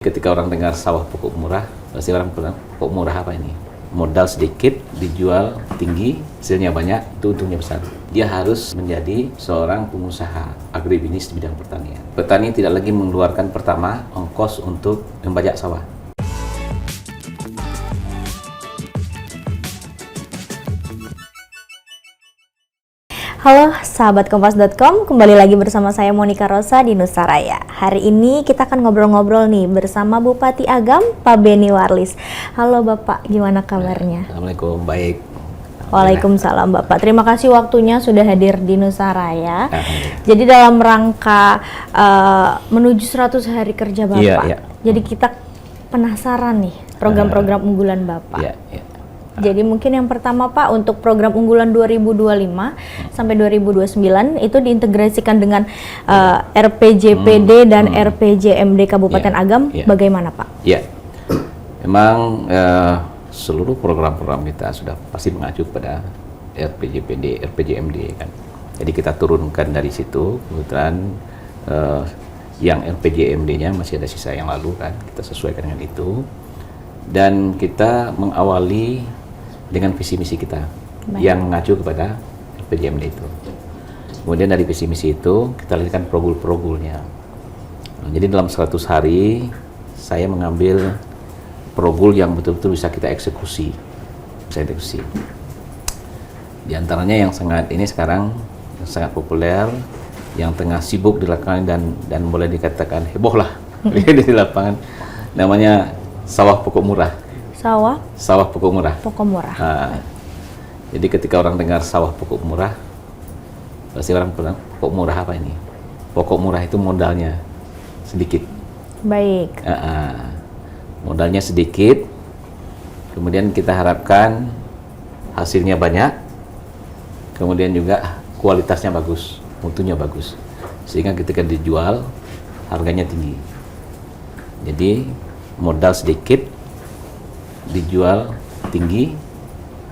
Ketika orang dengar sawah pokok murah, pasti orang bilang, pokok murah apa ini? Modal sedikit, dijual tinggi, hasilnya banyak, itu untungnya besar. Dia harus menjadi seorang pengusaha agribisnis di bidang pertanian. Petani tidak lagi mengeluarkan pertama ongkos untuk membajak sawah. Halo sahabat kompas.com, kembali lagi bersama saya Monica Rosa di Nusaraya. Hari ini kita akan ngobrol-ngobrol nih bersama Bupati Agam, Pak Beni Warlis. Halo Bapak, gimana kabarnya? Assalamualaikum, baik. Waalaikumsalam Bapak, terima kasih waktunya sudah hadir di Nusaraya. Jadi dalam rangka menuju 100 hari kerja Bapak, jadi kita penasaran nih program-program unggulan Bapak. Jadi mungkin yang pertama Pak, untuk program unggulan 2025 sampai 2029 itu diintegrasikan dengan RPJPD dan RPJMD Kabupaten Agam, bagaimana Pak? Ya, memang seluruh program-program kita sudah pasti mengacu pada RPJPD, RPJMD kan. Jadi kita turunkan dari situ, kebetulan yang RPJMD-nya masih ada sisa yang lalu kan, kita sesuaikan dengan itu. Dan kita mengawali dengan visi misi kita yang mengacu kepada RPJMD itu. Kemudian dari visi misi itu kita lihatkan progul-progulnya. Jadi dalam 100 hari saya mengambil progul yang betul-betul bisa kita eksekusi. Di antaranya yang ini sekarang yang sangat populer, yang tengah sibuk dilakukan dan boleh dikatakan heboh lah di lapangan, namanya sawah pokok murah. Sawah pokok murah. Pokok murah. Nah, jadi ketika orang dengar sawah pokok murah, pasti orang bilang, pokok murah apa ini? Pokok murah itu modalnya sedikit. Baik. Modalnya sedikit, kemudian kita harapkan hasilnya banyak, kemudian juga kualitasnya bagus, mutunya bagus, sehingga ketika dijual harganya tinggi. Jadi modal sedikit, dijual tinggi,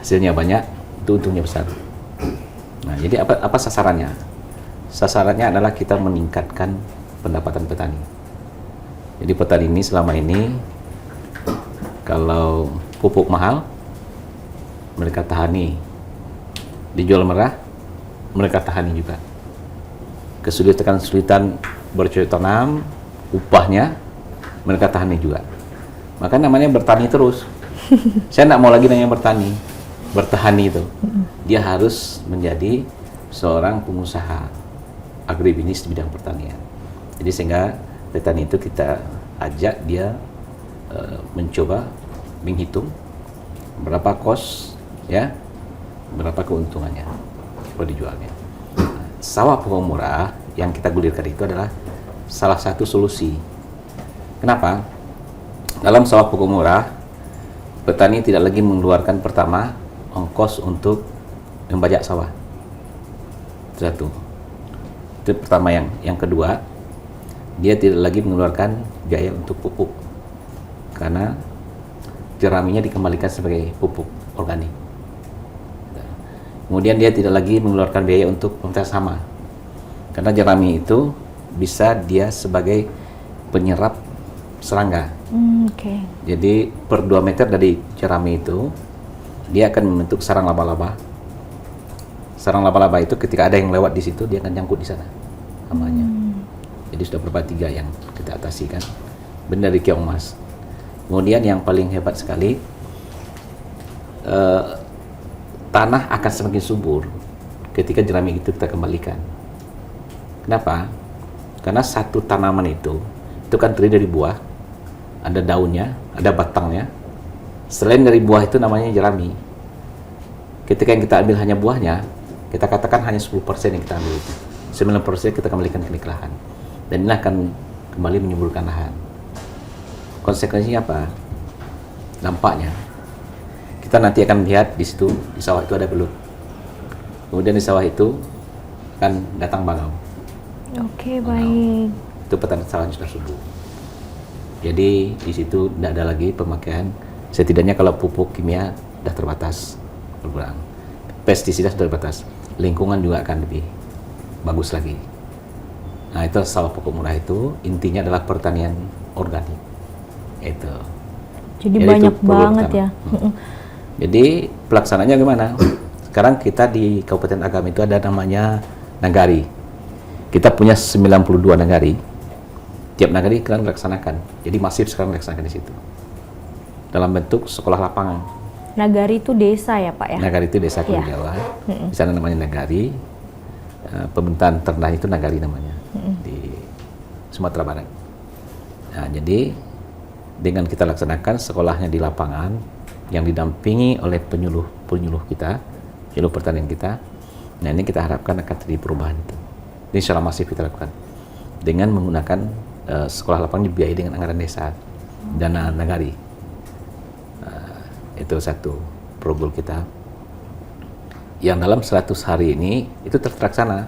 hasilnya banyak, itu untungnya besar. Nah, jadi apa sasarannya? Sasarannya adalah kita meningkatkan pendapatan petani. Jadi petani ini selama ini kalau pupuk mahal, mereka tahani. Dijual murah, mereka tahani juga. Kesulitan bercocok tanam, upahnya, mereka tahani juga. Maka namanya bertani terus. Saya tidak mau lagi namanya bertani itu. Dia harus menjadi seorang pengusaha agribisnis di bidang pertanian. Jadi sehingga petani itu kita ajak dia mencoba menghitung berapa kos, ya, berapa keuntungannya kalau dijualnya. Sawah pokok murah yang kita gulirkan itu adalah salah satu solusi. Kenapa? Dalam sawah pokok murah, petani tidak lagi mengeluarkan pertama ongkos untuk membajak sawah. Satu. Itu pertama. Yang kedua, dia tidak lagi mengeluarkan biaya untuk pupuk karena jeraminya dikembalikan sebagai pupuk organik. Kemudian dia tidak lagi mengeluarkan biaya untuk pemetas hama karena jerami itu bisa dia sebagai penyerap serangga. Jadi per 2 meter dari jerami itu dia akan membentuk sarang laba-laba. Sarang laba-laba itu ketika ada yang lewat di situ dia akan nyangkut di sana hamanya. Jadi sudah beberapa 3 yang kita atasi kan. Benar dari keong emas. Kemudian yang paling hebat sekali, tanah akan semakin subur ketika jerami itu kita kembalikan. Kenapa? Karena satu tanaman itu kan terdiri dari buah, ada daunnya, ada batangnya. Selain dari buah itu namanya jerami. Ketika yang kita ambil hanya buahnya, kita katakan hanya 10% yang kita ambil itu. 9% kita kembalikan ke lahan. Dan ini akan kembali menyuburkan lahan. Konsekuensinya apa? Dampaknya, kita nanti akan melihat di situ, di sawah itu ada belut. Kemudian di sawah itu akan datang bangau. Baik. Itu petani sawahnya sudah subur. Jadi di situ tidak ada lagi pemakaian, setidaknya kalau pupuk kimia sudah terbatas, berkurang. Pestisida sudah terbatas, lingkungan juga akan lebih bagus lagi. Nah, itu sawah pokok murah itu intinya adalah pertanian organik. Itu. Jadi Jadi banyak itu program banget pertama. ya. Jadi pelaksanaannya gimana? Sekarang kita di Kabupaten Agam itu ada namanya nagari. Kita punya 92 nagari. Tiap nagari kita laksanakan. Jadi masif sekarang laksanakan di situ. Dalam bentuk sekolah lapangan. Nagari itu desa ya Pak ya? Nagari itu desa Kudu Iya. Jawa. Di sana namanya nagari. Pemerintahan ternak itu nagari namanya di Sumatera Barat. Nah, jadi dengan kita laksanakan sekolahnya di lapangan yang didampingi oleh penyuluh kita, penyuluh pertanian kita. Nah, ini kita harapkan akan terjadi perubahan itu. Ini secara masif kita lakukan dengan menggunakan sekolah lapangan dibiayai dengan anggaran desa, dana nagari. Itu satu program kita yang dalam 100 hari ini itu terlaksana.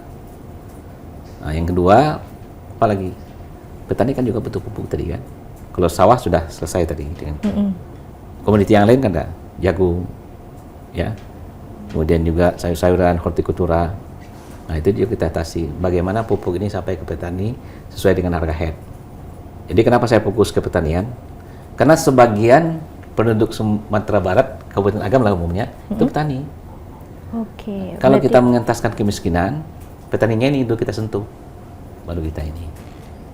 Nah, yang kedua, apalagi petani kan juga butuh pupuk tadi kan. Kalau sawah sudah selesai tadi dengan komoditi yang lain kan ada jagung, ya, kemudian juga sayur-sayuran, hortikultura. Nah, itu juga kita atasi. Bagaimana pupuk ini sampai ke petani sesuai dengan harga head. Jadi kenapa saya fokus ke pertanian? Karena sebagian penduduk Sumatera Barat, Kabupaten Agam lah umumnya, itu petani. Oke. Kalau berarti- kita mengentaskan kemiskinan, petaninya ini itu kita sentuh, baru kita ini.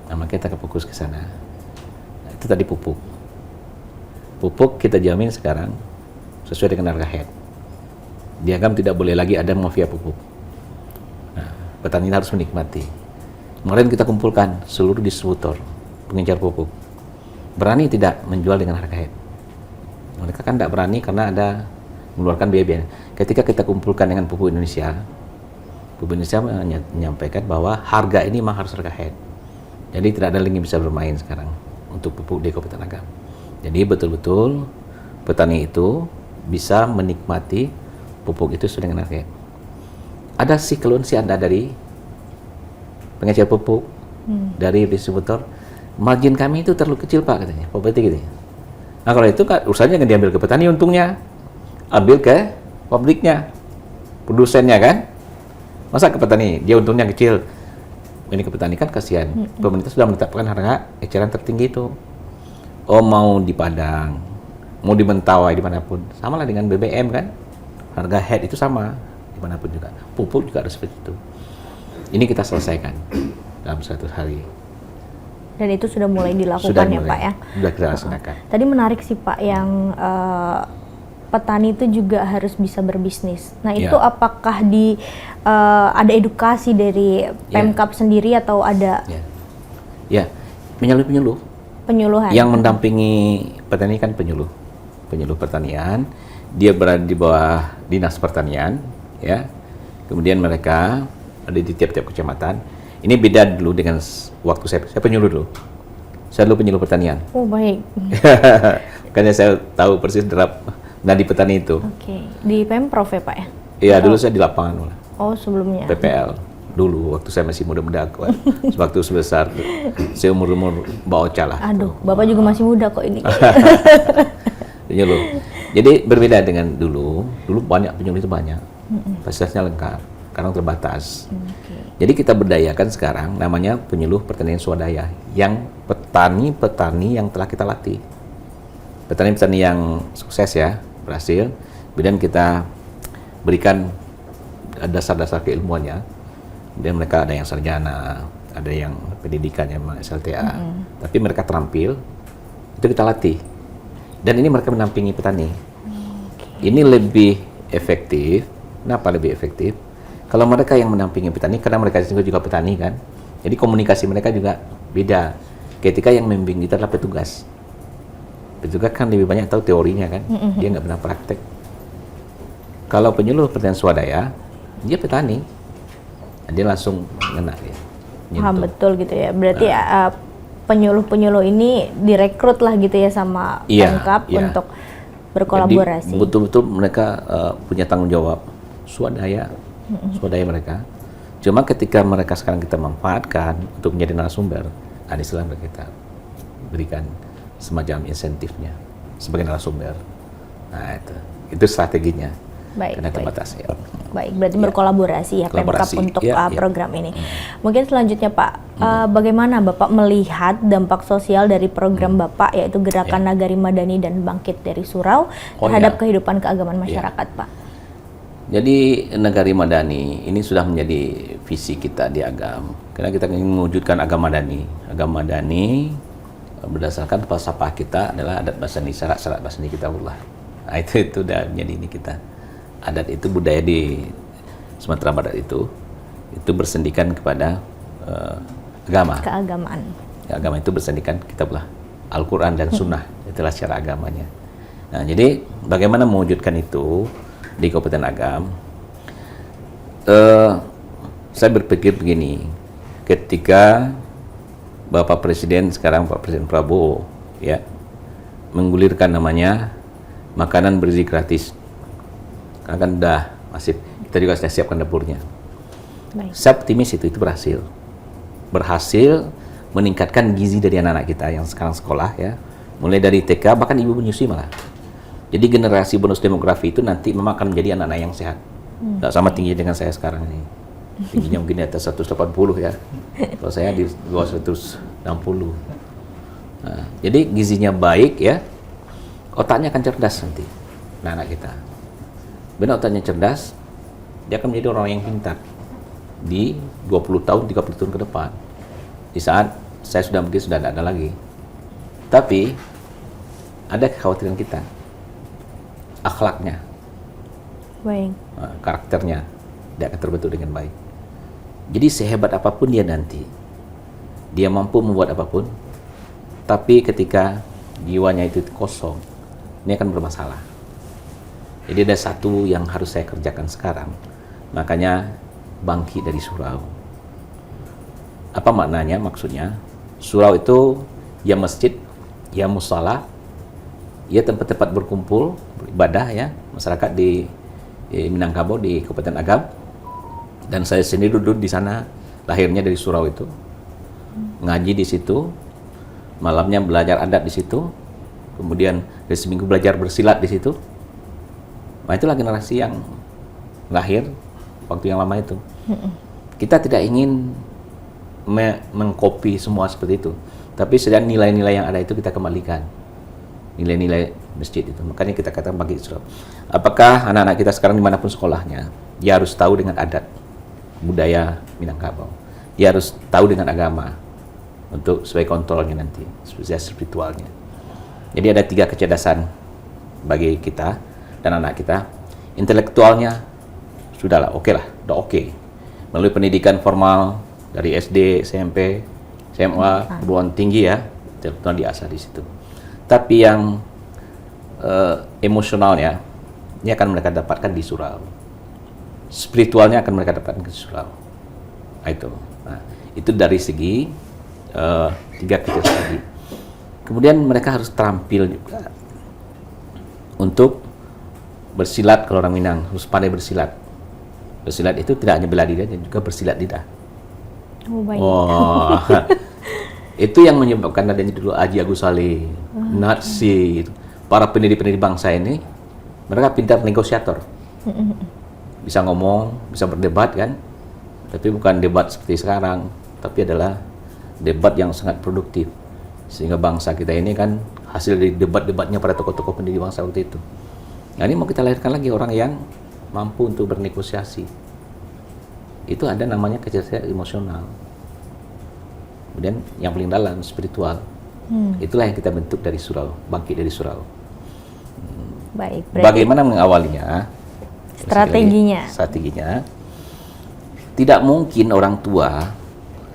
Nah, maka kita fokus ke sana. Nah, itu tadi pupuk. Pupuk kita jamin sekarang sesuai dengan harga head. Di Agam tidak boleh lagi ada mafia pupuk. Nah, petani harus menikmati. Kemarin kita kumpulkan seluruh distributor pengejar pupuk. Berani tidak menjual dengan harga head? Mereka kan tidak berani karena ada mengeluarkan biaya-biaya. Ketika kita kumpulkan dengan Pupuk Indonesia menyampaikan bahwa harga ini memang harus harga head. Jadi tidak ada lagi bisa bermain sekarang untuk pupuk di Kabupaten Agam. Jadi betul-betul petani itu bisa menikmati pupuk itu sesuai dengan harga head. Ada sih keluhan sih Anda dari pengecer pupuk, dari distributor, margin kami itu terlalu kecil Pak katanya, Pak Bupati gitu ya. Nah kalau itu kan urusannya kan diambil ke petani untungnya, ambil ke pabriknya, produsennya kan, masa ke petani dia untungnya kecil, ini ke petani kan kasihan. Pemerintah sudah menetapkan harga eceran tertinggi itu. Oh mau di Padang, mau di Mentawai dimanapun, sama lah dengan BBM kan, harga head itu sama dimanapun juga. Pupuk juga harus seperti itu. Ini kita selesaikan dalam 100 hari. Dan itu sudah mulai dilakukan Sudah ya mulai, Pak ya? sudah kita laksanakan. Tadi menarik sih Pak yang petani itu juga harus bisa berbisnis. Nah itu apakah ada edukasi dari Pemkab sendiri atau ada Ya, penyuluh-penyuluh. penyuluhan? Yang mendampingi petani kan penyuluh pertanian. Dia berada di bawah dinas pertanian, ya. Kemudian mereka ada di tiap-tiap kecamatan. Ini beda dulu dengan waktu saya penyuluh dulu. Saya dulu penyuluh pertanian. Oh baik. Makanya saya tahu persis derap nadi petani itu. Oke. Di Pemprov ya Pak ya? Iya, dulu saya di lapangan malah. Oh sebelumnya. PPL dulu waktu saya masih muda-muda kok. Waktu sebesar saya umur Mbak Ocha lah. Aduh, Bapak juga masih muda kok ini. Penyuluh. Jadi berbeda dengan dulu. Dulu banyak penyuluh itu banyak. Fasilitasnya lengkap. Sekarang terbatas. Jadi kita berdayakan sekarang namanya penyuluh pertanian swadaya yang petani-petani yang telah kita latih. Petani-petani yang sukses ya, berhasil. Kemudian kita berikan dasar-dasar keilmuannya. Kemudian mereka ada yang sarjana, ada yang pendidikannya SLTA. Tapi mereka terampil, itu kita latih. Dan ini mereka menampingi petani. Ini lebih efektif. Kenapa lebih efektif? Kalau mereka yang menampingi petani, karena mereka juga petani kan, jadi komunikasi mereka juga beda. Ketika yang membimbing kita adalah petugas. Petugas kan lebih banyak tahu teorinya kan, dia nggak pernah praktek. Kalau penyuluh pertanian swadaya, dia petani, dia langsung ngena ya. Paham betul gitu ya. Berarti penyuluh-penyuluh ini direkrut lah gitu ya sama Pemkab untuk berkolaborasi. Jadi betul-betul mereka punya tanggung jawab swadaya mereka. Cuma ketika mereka sekarang kita manfaatkan untuk menjadi narasumber, disitulah kita berikan semacam insentifnya sebagai narasumber. Nah itu strateginya. Baik, karena baik. terbatas ya. Baik, berarti berkolaborasi ya Pemkab Kolaborasi. untuk Ya, ya. program ini. Mungkin selanjutnya Pak, bagaimana Bapak melihat dampak sosial dari program Bapak yaitu Gerakan Nagari Madani dan Bangkit dari Surau terhadap kehidupan keagamaan masyarakat, Pak? Jadi Nagari Madani ini sudah menjadi visi kita di Agam. Karena kita ingin mewujudkan agama Madani. Agama Madani berdasarkan falsafah kita adalah adat basani syarat basani kitabullah. Nah, itu udah menjadi ini kita. Adat itu budaya di Sumatera Barat itu bersendikan kepada agama. Keagamaan. Agama itu bersendikan kitabullah, Al-Quran dan Sunnah. Itulah cara agamanya. Nah, jadi bagaimana mewujudkan itu di Kabupaten Agam? Saya berpikir begini, ketika Bapak Presiden sekarang Pak Presiden Prabowo ya menggulirkan namanya makanan bergizi gratis, karena kan udah masif, kita juga sudah siapkan dapurnya. Baik. Saya optimis itu berhasil meningkatkan gizi dari anak-anak kita yang sekarang sekolah ya, mulai dari TK bahkan ibu menyusui malah. Jadi generasi bonus demografi itu nanti memang akan menjadi anak-anak yang sehat. Nggak sama tinggi dengan saya sekarang ini. Tingginya mungkin di atas 180 ya. Kalau saya di bawah 160. Nah, jadi gizinya baik ya. Otaknya akan cerdas nanti. Anak-anak kita. Benar otaknya cerdas, dia akan menjadi orang yang pintar di 20 tahun, 30 tahun ke depan. Di saat saya sudah mungkin sudah tidak ada lagi. Tapi ada kekhawatiran kita. Akhlaknya, karakternya tidak akan terbentuk dengan baik. Jadi sehebat apapun dia nanti, dia mampu membuat apapun, tapi ketika jiwanya itu kosong, ini akan bermasalah. Jadi ada satu yang harus saya kerjakan sekarang, makanya bangkit dari surau. Apa maknanya? Maksudnya surau itu ya masjid, ya musala, ya tempat-tempat berkumpul beribadah ya masyarakat di Minangkabau di Kabupaten Agam, dan saya sendiri duduk di sana, lahirnya dari surau itu, ngaji di situ, malamnya belajar adat di situ, kemudian dari seminggu belajar bersilat di situ. Nah, itulah generasi yang lahir waktu yang lama itu. Kita tidak ingin mengkopi semua seperti itu, tapi sedang nilai-nilai yang ada itu kita kembalikan. Nilai-nilai masjid itu. Makanya kita katakan bagi surau. Apakah anak-anak kita sekarang dimanapun sekolahnya, dia harus tahu dengan adat, budaya Minangkabau. Dia harus tahu dengan agama untuk sebagai kontrolnya nanti, spiritualnya. Jadi ada 3 kecerdasan bagi kita dan anak kita. Intelektualnya sudahlah, oke lah, udah oke. Melalui pendidikan formal dari SD, SMP, SMA, perguruan tinggi ya, intelektual diasah di situ. Tapi yang emosionalnya ini akan mereka dapatkan di surau. Spiritualnya akan mereka dapatkan di surau. Nah, itu. Nah, itu dari segi 3 kriteria tadi. Kemudian mereka harus terampil juga untuk bersilat. Kalau orang Minang harus pandai bersilat. Bersilat itu tidak hanya bela diri, dan juga bersilat lidah. Oh, baik. Oh, itu yang menyebabkan adanya dulu Haji Agus Saleh, Natsir, para pendiri-pendiri bangsa ini, mereka pintar negosiator. Bisa ngomong, bisa berdebat kan, tapi bukan debat seperti sekarang, tapi adalah debat yang sangat produktif. Sehingga bangsa kita ini kan hasil dari debat-debatnya para tokoh-tokoh pendiri bangsa waktu itu. Nah, ini mau kita lahirkan lagi orang yang mampu untuk bernegosiasi. Itu ada namanya kecerdasan emosional. Kemudian yang paling dalam spiritual, itulah yang kita bentuk dari surau, bangkit dari surau. Baik. Bagaimana mengawalinya? Strateginya. Tidak mungkin orang tua,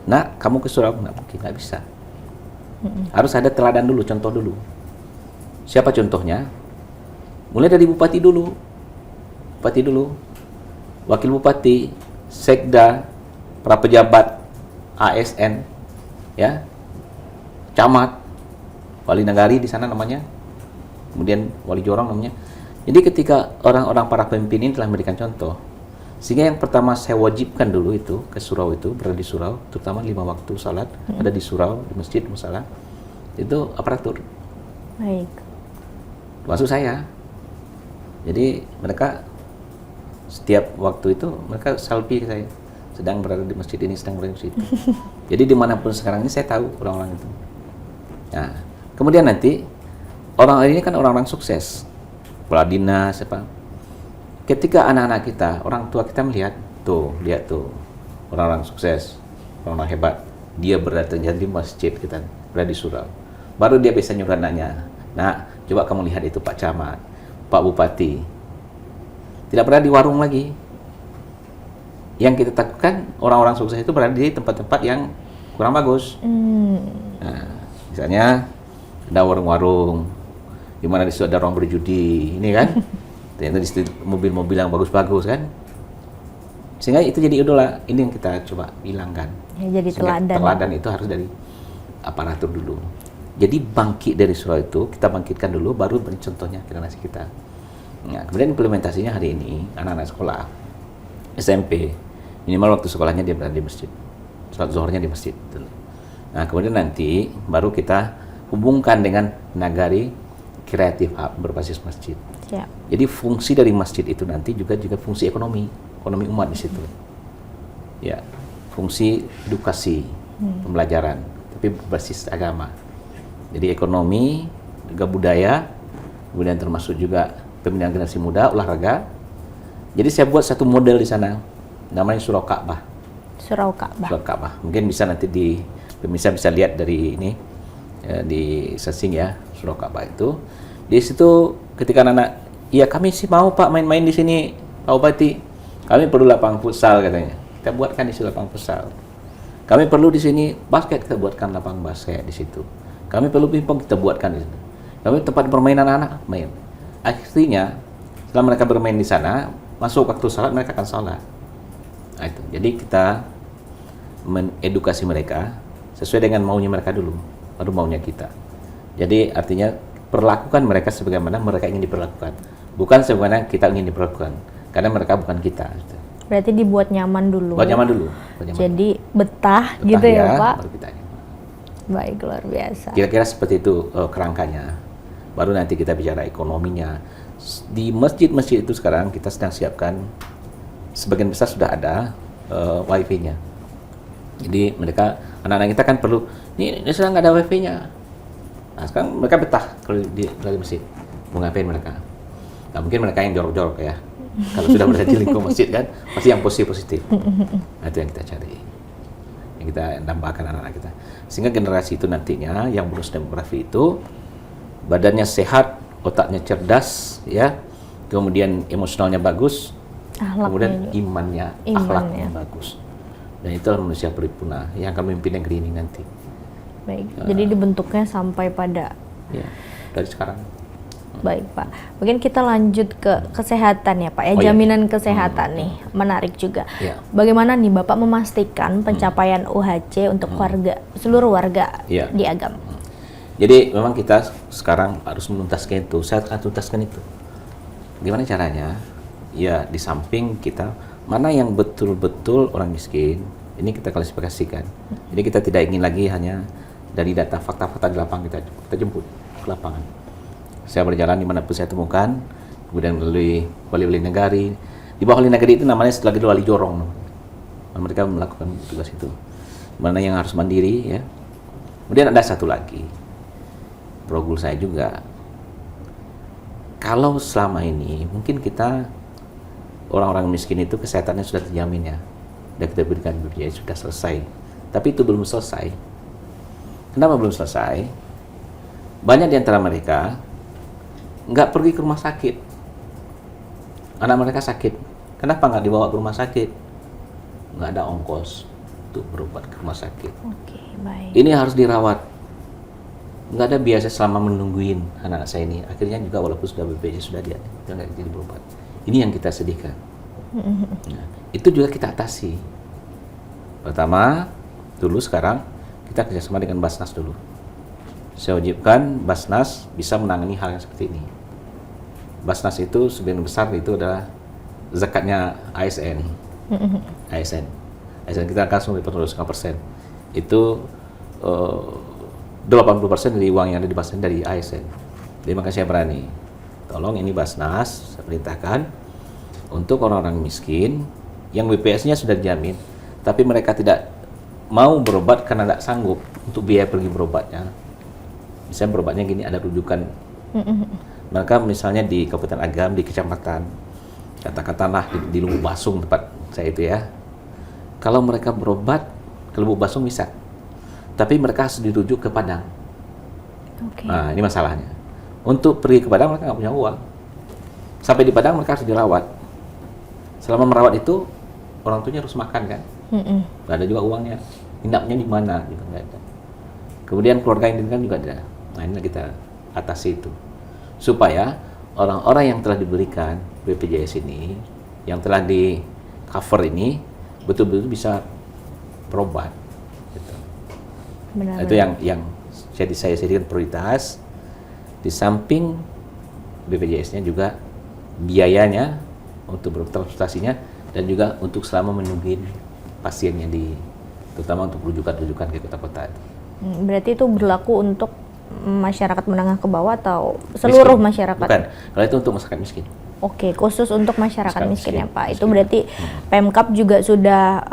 nak kamu ke surau, nggak mungkin, nggak bisa. Harus ada teladan dulu, contoh dulu. Siapa contohnya? Mulai dari bupati dulu, wakil bupati, sekda, para pejabat, ASN. Ya, camat, wali nagari di sana namanya, kemudian wali jorong namanya. Jadi ketika orang-orang para pemimpin ini telah memberikan contoh, sehingga yang pertama saya wajibkan dulu itu ke surau itu, berada di surau, terutama 5 waktu salat ada di surau, di masjid, musala, itu aparatur. Baik. Termasuk saya. Jadi mereka Setiap waktu itu mereka selfie ke saya, sedang berada di masjid ini, sedang berada di masjid itu. Jadi dimanapun sekarang ini saya tahu orang-orang itu. Nah, kemudian nanti orang ini kan orang-orang sukses, kepala dinas, apa. Ketika anak-anak kita, orang tua kita melihat, lihat tuh orang-orang sukses, orang-orang hebat, dia berada di masjid kita, berada di surau. Baru dia bisa nyuruh anaknya, nah coba kamu lihat itu Pak Camat, Pak Bupati. Tidak berada di warung lagi. Yang kita takutkan orang-orang sukses itu berada di tempat-tempat yang kurang bagus. Nah, misalnya ada warung-warung di mana di situ ada orang berjudi, ini kan. Ternyata di situ mobil-mobil yang bagus-bagus kan. Sehingga itu jadi idola. Ini yang kita coba hilangkan. Ya, jadi teladan. Teladan itu harus dari aparatur dulu. Jadi bangkit dari surau itu kita bangkitkan dulu, baru beri contohnya generasi kita. Nah, kemudian implementasinya hari ini anak-anak sekolah SMP minimal waktu sekolahnya dia berada di masjid, sholat zuhurnya di masjid. Nah, kemudian nanti baru kita hubungkan dengan Nagari Creative Hub berbasis masjid. Siap. Jadi fungsi dari masjid itu nanti juga fungsi ekonomi umat di situ. Ya, fungsi edukasi, pembelajaran, tapi berbasis agama. Jadi ekonomi, juga budaya, kemudian termasuk juga pembinaan generasi muda, olahraga. Jadi saya buat satu model di sana, namanya Surau Ka'bah. Surau Ka'bah. Surau Ka'bah. Mungkin bisa nanti pemirsa bisa lihat dari ini di searching ya, Surau Ka'bah itu. Di situ ketika anak-anak, ya kami sih mau Pak main-main di sini, Pak Bupati. Kami perlu lapangan futsal katanya. Kita buatkan di situ lapangan futsal. Kami perlu di sini basket, kita buatkan lapangan basket di situ. Kami perlu pingpong, kita buatkan di situ. Kami tempat bermain anak-anak, main. Akhirnya setelah mereka bermain di sana, masuk waktu salat mereka akan salat. Nah, itu. Jadi kita mengedukasi mereka sesuai dengan maunya mereka dulu, baru maunya kita. Jadi artinya perlakukan mereka sebagaimana mereka ingin diperlakukan, bukan sebagaimana kita ingin diperlakukan, karena mereka bukan kita. Gitu. Berarti dibuat nyaman dulu. Buat nyaman dulu. Jadi betah gitu ya Pak. Baru kita nyaman. Baik, luar biasa. Kira-kira seperti itu kerangkanya. Baru nanti kita bicara ekonominya. Di masjid-masjid itu sekarang kita sedang siapkan, sebagian besar sudah ada wifi-nya. Jadi mereka, anak-anak kita kan perlu, ini sedang nggak ada wifi-nya. Nah sekarang mereka betah kalau di masjid. Mau ngapain mereka? Nah mungkin mereka yang jorok-jorok ya. Kalau sudah berada di lingkungan masjid kan, pasti yang positif-positif. Nah itu yang kita cari. Yang kita tambahkan anak-anak kita. Sehingga generasi itu nantinya, yang bonus demografi itu, badannya sehat, otaknya cerdas, ya, kemudian emosionalnya bagus, kemudian imannya, akhlaknya bagus. Dan itulah manusia paripurna yang akan memimpin negeri ini nanti. Baik, jadi dibentuknya sampai pada. Ya, dari sekarang. Baik Pak, mungkin kita lanjut ke kesehatan ya Pak ya, jaminan kesehatan nih, menarik juga. Bagaimana nih Bapak memastikan pencapaian UHC untuk seluruh warga di Agam? Jadi memang kita sekarang harus menuntaskan itu, saya akan tuntaskan itu. Gimana caranya? Ya di samping kita, mana yang betul-betul orang miskin, ini kita klasifikasikan. Jadi kita tidak ingin lagi hanya dari data fakta-fakta di lapangan, kita jemput ke lapangan. Saya berjalan dimanapun saya temukan, kemudian melalui wali-wali negari. Di bawah wali negari itu namanya setelah itu wali jorong. Mereka melakukan tugas itu. Mana yang harus mandiri ya. Kemudian ada satu lagi, progul saya juga. Kalau selama ini mungkin kita orang-orang miskin itu kesehatannya sudah terjamin ya. Dan kita berikan BPJS sudah selesai. Tapi itu belum selesai. Kenapa belum selesai? Banyak di antara mereka nggak pergi ke rumah sakit. Anak mereka sakit. Kenapa nggak dibawa ke rumah sakit? Nggak ada ongkos untuk berobat ke rumah sakit. Oke, baik. Ini harus dirawat. Nggak ada biasa selama menungguin anak saya ini. Akhirnya juga walaupun sudah BPJS sudah dia nggak jadi berobat. Ini yang kita sedihkan. Nah, itu juga kita atasi. Pertama, dulu sekarang kita kerjasama dengan Basnas dulu. Saya wajibkan Basnas bisa menangani hal yang seperti ini. Basnas itu sebagian besar itu adalah zakatnya ASN. ASN kita langsung diperoleh 100%. Itu 80% dari uang yang ada di Basnas dari ASN. Jadi makanya saya berani. Tolong ini Basnas, saya perintahkan untuk orang-orang miskin yang BPS-nya sudah dijamin, tapi mereka tidak mau berobat karena tidak sanggup untuk biaya pergi berobatnya. Misalnya berobatnya gini, ada rujukan. Maka misalnya di Kabupaten Agam, di kecamatan, katakanlah di Lubuk Basung tempat saya itu ya. Kalau mereka berobat ke Lubuk Basung bisa, tapi mereka harus dirujuk ke Padang. Nah, ini masalahnya. Untuk pergi ke Padang mereka nggak punya uang. Sampai di Padang mereka harus dirawat. Selama merawat itu orang tuanya harus makan kan, nggak ada juga uangnya. Inapnya di mana gitu, nggak ada. Kemudian keluarga yang kan juga ada. Nah, ini kita atasi itu supaya orang-orang yang telah diberikan BPJS ini, yang telah di cover ini betul-betul bisa berobat. Gitu. Benar, itu yang jadi saya jadikan prioritas. Di samping BPJS-nya juga biayanya untuk bertransportasinya dan juga untuk selama menungguin pasiennya terutama untuk rujukan-rujukan ke kota-kota itu. Berarti itu berlaku untuk masyarakat menengah ke bawah atau seluruh miskin. Masyarakat? Bukan, kalau itu untuk masyarakat miskin. Oke, khusus untuk masyarakat miskin ya Pak. Itu berarti Pemkab juga sudah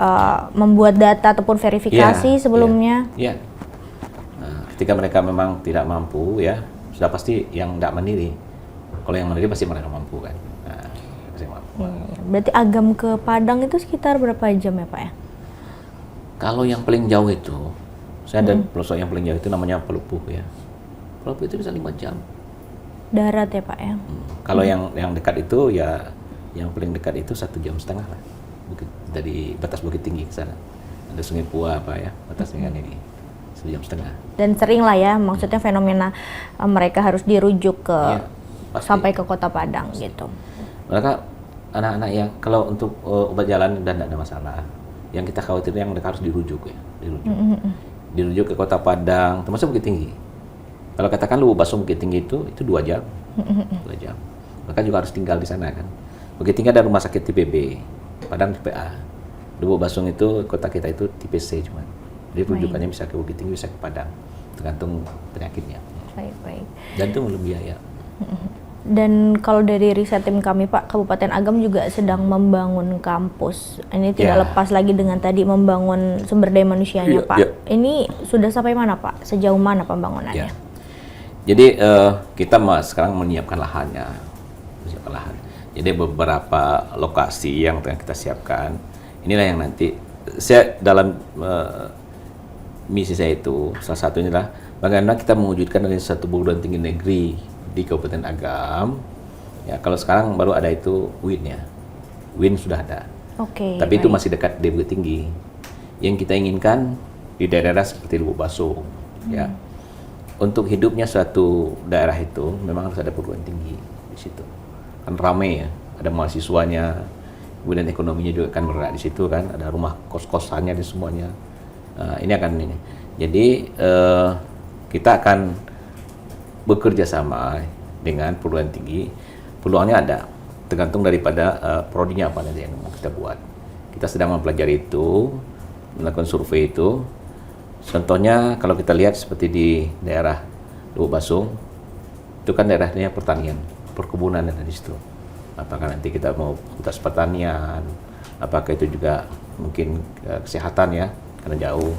membuat data ataupun verifikasi sebelumnya. Iya. Nah, ketika mereka memang tidak mampu ya, sudah pasti yang tidak mandiri. Kalau yang mandiri pasti mereka mampu kan. Nah, pasti mampu. Berarti Agam ke Padang itu sekitar berapa jam ya Pak ya? Kalau yang paling jauh itu, saya ada pelosok yang paling jauh itu namanya Pelupuh ya. Pelupuh itu bisa 5 jam. Darat ya Pak ya? Kalau yang dekat itu ya, yang paling dekat itu 1,5 jam lah. Dari batas Bukit Tinggi ke sana. Ada Sungai Pua apa ya, batas dengan ini 1,5 jam. Dan sering lah ya, maksudnya fenomena mereka harus dirujuk ke sampai ke Kota Padang gitu. Mereka anak-anak yang kalau untuk obat jalan dan tidak ada masalah. Yang kita khawatir yang mereka harus dirujuk ya, dirujuk ke Kota Padang, termasuk Bukit Tinggi. Kalau katakan Lubuk Basung Bukit Tinggi itu 2 jam, 2 jam. Mereka juga harus tinggal di sana kan. Bukit Tinggi ada rumah sakit TPB, Padang TPA. Lubuk Basung itu kota kita itu tipe C cuma. Jadi rujukannya bisa ke Bukit Tinggi, bisa ke Padang, tergantung penyakitnya. Baik. Dan itu belum biaya. Dan kalau dari riset tim kami Pak, Kabupaten Agam juga sedang membangun kampus. Ini tidak lepas lagi dengan tadi membangun sumber daya manusianya Pak. Ini sudah sampai mana Pak? Sejauh mana pembangunannya? Jadi kita sekarang menyiapkan lahannya. Jadi beberapa lokasi yang tengah kita siapkan. Inilah yang nanti saya dalam misi saya itu salah satunya adalah bagaimana kita mewujudkan dari satu perguruan tinggi negeri di Kabupaten Agam. Ya, kalau sekarang baru ada itu UIN ya. UIN sudah ada. Tapi itu masih dekat di Bukit Tinggi. Yang kita inginkan di daerah seperti Lubuk Basung, ya. Untuk hidupnya suatu daerah itu memang harus ada perguruan tinggi di situ. Kan ramai ya, ada mahasiswanya, kemudian ekonominya juga kan bergerak di situ kan, ada rumah kos-kosannya di semuanya. Ini akan ini. Jadi kita akan bekerja sama dengan perguruan tinggi. Peluangnya ada, tergantung daripada prodinya apa nanti yang mau kita buat. Kita sedang mempelajari itu, melakukan survei itu. Contohnya kalau kita lihat seperti di daerah Lubuk Basung, itu kan daerahnya pertanian, perkebunan ada di situ. Apakah nanti kita mau fakultas pertanian, apakah itu juga mungkin kesehatan ya, karena jauh.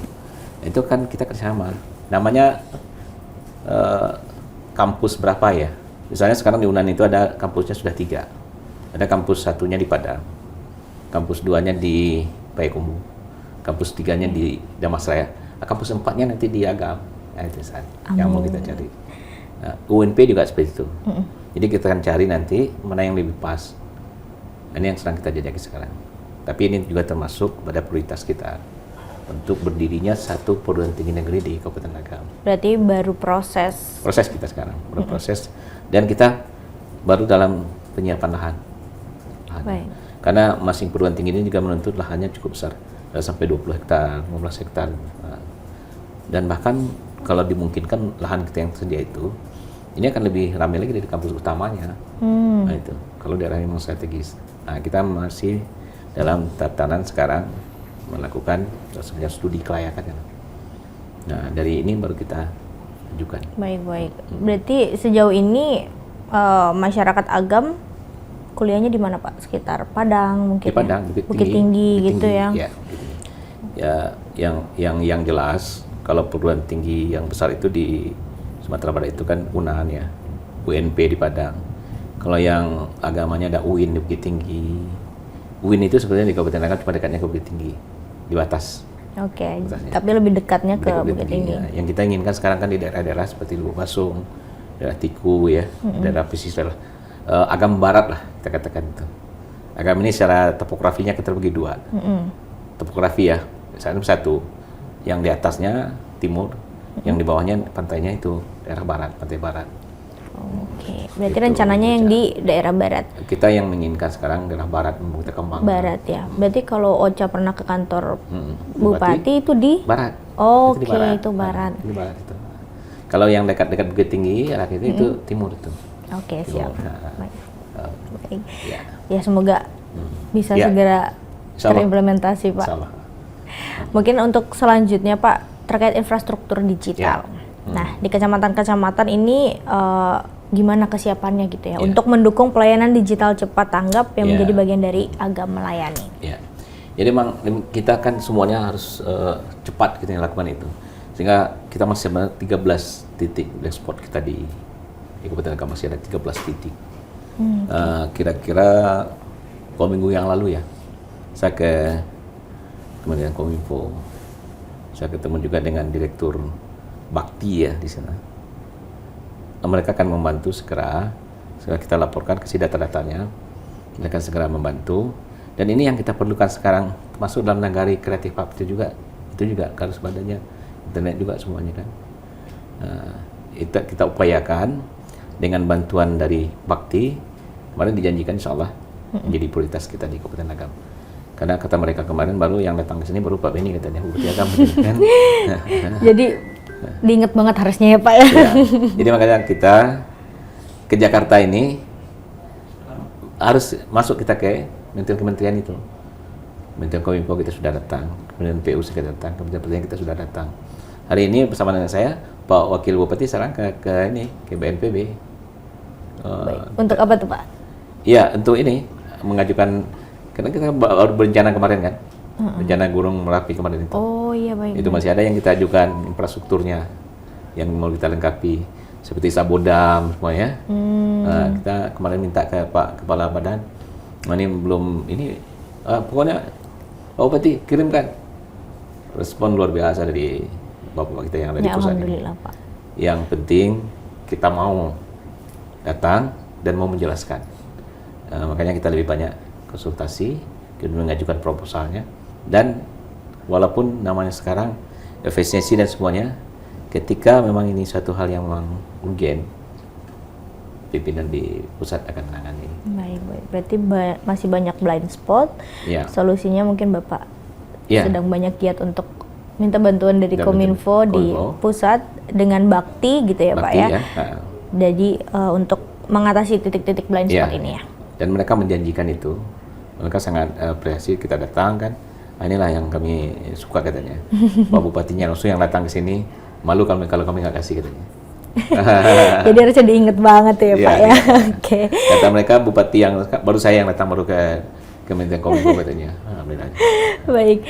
Itu kan kita kerjasama. Namanya kampus berapa ya? Misalnya sekarang di UNAN itu ada kampusnya sudah 3. Ada kampus satunya di Padang, kampus 2-nya di Payakumbuh, kampus 3-nya di Damastraya, kampus 4-nya nanti di Agam. Nah, itu saat yang mau kita cari. Nah, UNP juga seperti itu. Jadi kita akan cari nanti mana yang lebih pas. Ini yang sedang kita jajaki sekarang. Tapi ini juga termasuk pada prioritas kita untuk berdirinya satu perguruan tinggi negeri di Kabupaten Agam. Berarti baru proses kita sekarang, baru proses, dan kita baru dalam penyiapan lahan. Karena masing perguruan tinggi ini juga menuntut lahannya cukup besar, sampai 20 hektar, 15 hektar. Dan bahkan kalau dimungkinkan lahan kita yang tersedia itu, ini akan lebih ramai lagi dari kampus utamanya. Nah itu, kalau daerah memang strategis. Nah kita masih dalam tatanan sekarang melakukan studi kelayakan. Nah dari ini baru kita ajukan. Baik. Berarti sejauh ini masyarakat Agam kuliahnya di mana Pak? Sekitar Padang mungkin? Di Padang, ya? Bukit Tinggi gitu ya? Ya, ya yang jelas kalau perguruan tinggi yang besar itu di Sumatera Barat itu kan UNAN ya, UNP di Padang. Kalau yang agamanya ada UIN di Bukit Tinggi. UIN itu sebenarnya di Kabupaten Agam cuma dekatnya ke Bukit Tinggi, di batas. Oke, tapi lebih dekatnya ke Bukit Tinggi. Ya. Yang kita inginkan sekarang kan di daerah-daerah seperti Lubuk Basung, daerah Tiku ya, daerah pesisir Agam Barat lah kita katakan itu. Agam ini secara topografinya kita bagi dua. Topografi ya, satu yang di atasnya timur, yang di bawahnya pantainya itu daerah barat, pantai barat. Oke, berarti rencananya yang di daerah barat. Kita yang menginginkan sekarang daerah barat, kita kembangkan. Barat ya. Berarti kalau Ocha pernah ke kantor Bupati itu di barat. Oke, itu barat. Di barat itu. Kalau yang dekat-dekat Bukit Tinggi, arah itu timur itu. Oke, siap. Baik. Baik. Ya. Ya semoga bisa segera terimplementasi Pak. Salah. Mungkin untuk selanjutnya Pak terkait infrastruktur digital. Nah di kecamatan-kecamatan ini gimana kesiapannya gitu ya untuk mendukung pelayanan digital cepat tanggap yang menjadi bagian dari Agam melayani. Ya. Jadi memang kita kan semuanya harus cepat kita lakukan itu. Sehingga kita masih ada 13 titik ekspor kita di Kabupaten Agam masih ada 13 titik. Kira-kira 2 minggu yang lalu ya saya ke Kementerian Kominfo, saya ketemu juga dengan Direktur Bakti ya di sana. Mereka akan membantu segera kita laporkan ke data-datanya, mereka akan segera membantu. Dan ini yang kita perlukan sekarang, masuk dalam nagari kreatif hub itu juga harus badannya internet juga semuanya kan. Kita upayakan dengan bantuan dari Bakti, kemarin dijanjikan insya Allah menjadi prioritas kita di Kabupaten Agam. Karena kata mereka kemarin baru yang datang ke sini baru Pak Beni katanya Bupati Agam kan. Jadi diingat banget harusnya ya Pak ya. Jadi makanya kita ke Jakarta ini harus masuk kita ke kementerian itu. Kementerian Kominfo kita sudah datang, kemudian PU kita datang, Kementerian Pertanian kita sudah datang. Hari ini bersama dengan saya Pak Wakil Bupati sekarang ke BNPB. Baik. Untuk apa tuh Pak? Iya, untuk ini mengajukan, karena kita baru berencana kemarin kan, bencana Gunung Merapi kemarin itu. Oh iya baik. Itu masih ada yang kita ajukan infrastrukturnya, yang mau kita lengkapi, seperti sabodam semua ya. Kita kemarin minta ke Pak Kepala Badan, ini belum pokoknya Pak Bupati kirimkan. Respon luar biasa dari Bapak kita yang ada di pusat ini. Alhamdulillah Pak. Yang penting kita mau datang dan mau menjelaskan. Makanya kita lebih banyak konsultasi, kita mengajukan proposalnya, dan walaupun namanya sekarang efisiensi dan semuanya, ketika memang ini suatu hal yang memang urgen, pimpinan di pusat akan menangani. Baik. Berarti masih banyak blind spot. Solusinya mungkin Bapak sedang banyak giat untuk minta bantuan dari Kominfo di pusat dengan Bakti gitu ya Pak ya. Jadi untuk mengatasi titik-titik blind spot ini ya. Dan mereka menjanjikan itu. Mereka sangat apresiasi kita datang kan. Inilah yang kami suka katanya. Pak Bupatinya langsung yang datang ke sini, malu kalau kami nggak kasih katanya. Jadi harusnya diingat banget ya Pak ya. Oke. Kata mereka Bupati yang baru saya yang datang baru ke Kementerian Kominfo katanya. Alhamdulillah. Baik.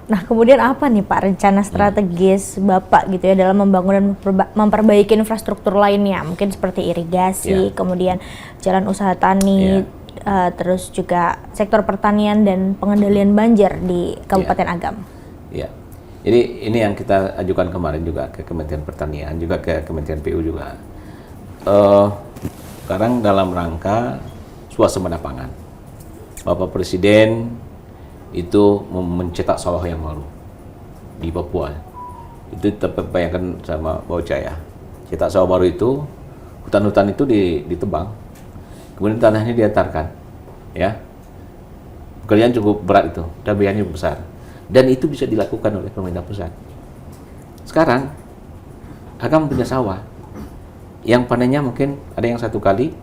Nah kemudian apa nih Pak rencana strategis Bapak gitu ya dalam membangun dan memperbaiki infrastruktur lainnya, mungkin seperti irigasi, kemudian jalan usaha tani, terus juga sektor pertanian dan pengendalian banjir di Kabupaten Agam. Iya. Jadi ini yang kita ajukan kemarin juga ke Kementerian Pertanian, juga ke Kementerian PU juga. Sekarang dalam rangka swasembada pangan, Bapak Presiden itu mencetak sawah yang baru di Papua. Itu terbayangkan sama Bauca ya. Cetak sawah baru itu, hutan-hutan itu ditebang, kemudian tanahnya diantarkan, ya. Pekerjaan cukup berat itu, dan biayanya besar. Dan itu bisa dilakukan oleh pemerintah pusat. Sekarang, Agam punya sawah, yang panennya mungkin ada yang 1 kali,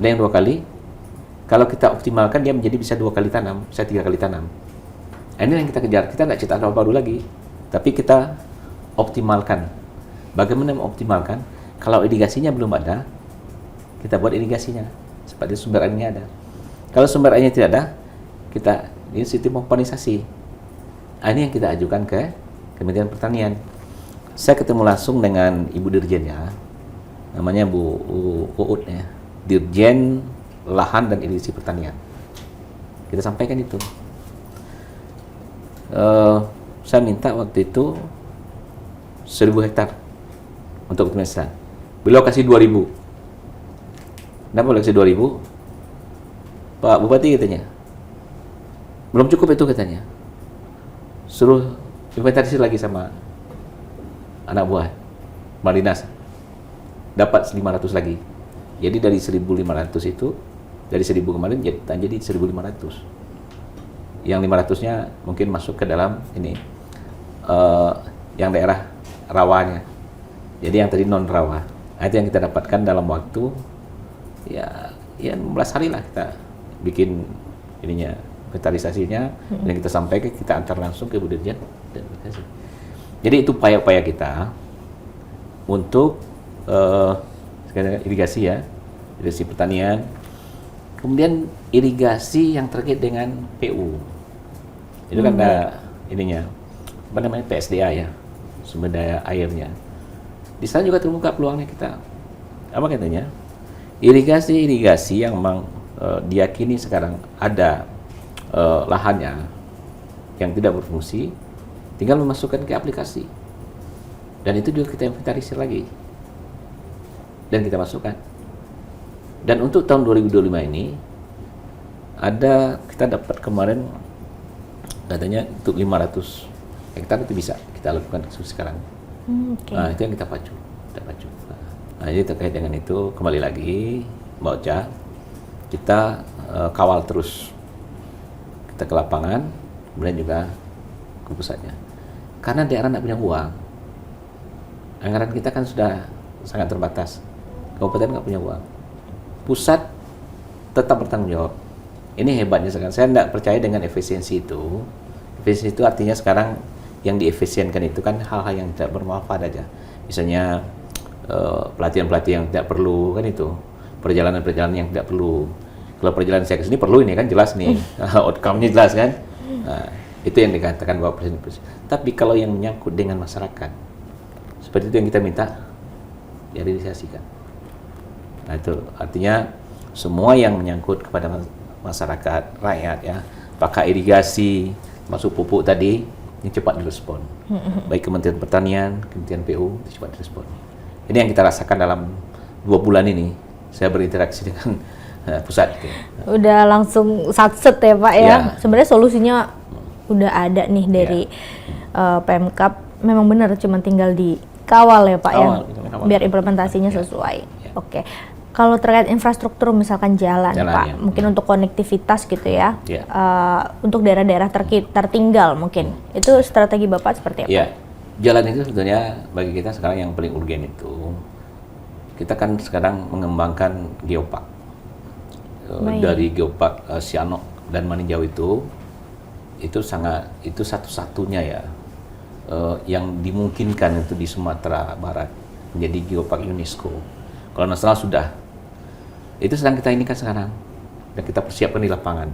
ada yang 2 kali. Kalau kita optimalkan dia menjadi bisa 2 kali tanam, bisa 3 kali tanam. Nah, ini yang kita kejar. Kita nggak cetak sawah baru lagi, tapi kita optimalkan. Bagaimana mengoptimalkan? Kalau irigasinya belum ada, kita buat irigasinya. seperti sumber airnya ada. Kalau sumber airnya tidak ada, kita ini sistem pompanisasi. Ini yang kita ajukan ke Kementerian Pertanian. Saya ketemu langsung dengan Ibu Dirjennya, namanya Bu Uut ya, Dirjen Lahan dan Irigasi Pertanian. Kita sampaikan itu. Saya minta waktu itu 1.000 hektar untuk optimalisasi. Beliau kasih 2.000. Kenapa beliau kasih 2.000? Pak Bupati katanya, belum cukup itu katanya. Suruh inventarisasi lagi sama anak buah Malinas. Dapat 500 lagi. Jadi dari 1.500 itu, dari 1.000 kemarin jadi 1.500. Yang 500-nya mungkin masuk ke dalam ini, yang daerah rawanya. Jadi yang tadi non rawa. Nah, itu yang kita dapatkan dalam waktu ya 16 hari lah kita bikin ininya, inventarisasinya, dan kita sampaikan, kita antar langsung ke Bu Dirjen. Jadi itu upaya-upaya kita untuk irigasi ya, irigasi pertanian. Kemudian irigasi yang terkait dengan PU. Itu kan ada ininya, apa namanya, PSDA ya, sumber daya airnya. Di sana juga terbuka peluangnya kita. Apa katanya? Irigasi yang memang diyakini sekarang ada lahannya yang tidak berfungsi, tinggal memasukkan ke aplikasi. Dan itu juga kita inventarisir lagi. Dan kita masukkan. Dan untuk tahun 2025 ini, kita dapat kemarin katanya untuk 500 hektar itu bisa kita lakukan sekarang. Nah, itu yang kita pacu. Nah, jadi terkait dengan itu, kembali lagi Mbak Ocha, kita kawal terus. Kita ke lapangan, kemudian juga ke pusatnya. Karena daerah tidak punya uang. Anggaran kita kan sudah sangat terbatas. Kabupaten nggak punya uang. Pusat tetap bertanggung jawab. Ini hebatnya sekarang. Saya tidak percaya dengan efisiensi itu. Efisiensi itu artinya sekarang yang diefisienkan itu kan hal-hal yang tidak bermanfaat aja. Misalnya pelatihan-pelatihan yang tidak perlu kan itu. Perjalanan-perjalanan yang tidak perlu. Kalau perjalanan saya ke sini perlu ini kan jelas nih. Outcome-nya jelas kan. Nah, itu yang dikatakan Bapak Presiden. Tapi kalau yang menyangkut dengan masyarakat, seperti itu yang kita minta direalisasikan. Nah, itu artinya semua yang menyangkut kepada masyarakat, rakyat ya, apakah irigasi, masuk pupuk tadi, yang cepat direspon. Baik Kementerian Pertanian, Kementerian PU, cepat direspon. Ini yang kita rasakan dalam 2 bulan ini. Saya berinteraksi dengan pusat. Gitu. Udah langsung satset ya Pak ya. Sebenarnya solusinya udah ada nih dari Pemkab. Memang benar, cuma tinggal dikawal ya Pak ya, biar implementasinya sesuai. Oke. Kalau terkait infrastruktur, misalkan jalan Pak, mungkin untuk konektivitas gitu ya, untuk daerah-daerah tertinggal mungkin, itu strategi Bapak seperti apa? Ya, jalan itu sebetulnya bagi kita sekarang yang paling urgen itu, kita kan sekarang mengembangkan geopark. Dari geopark Sianok dan Maninjau itu satu-satunya ya, yang dimungkinkan itu di Sumatera Barat menjadi geopark UNESCO. Kalau nasional sudah. Itu sedang kita inikan sekarang dan kita persiapkan di lapangan.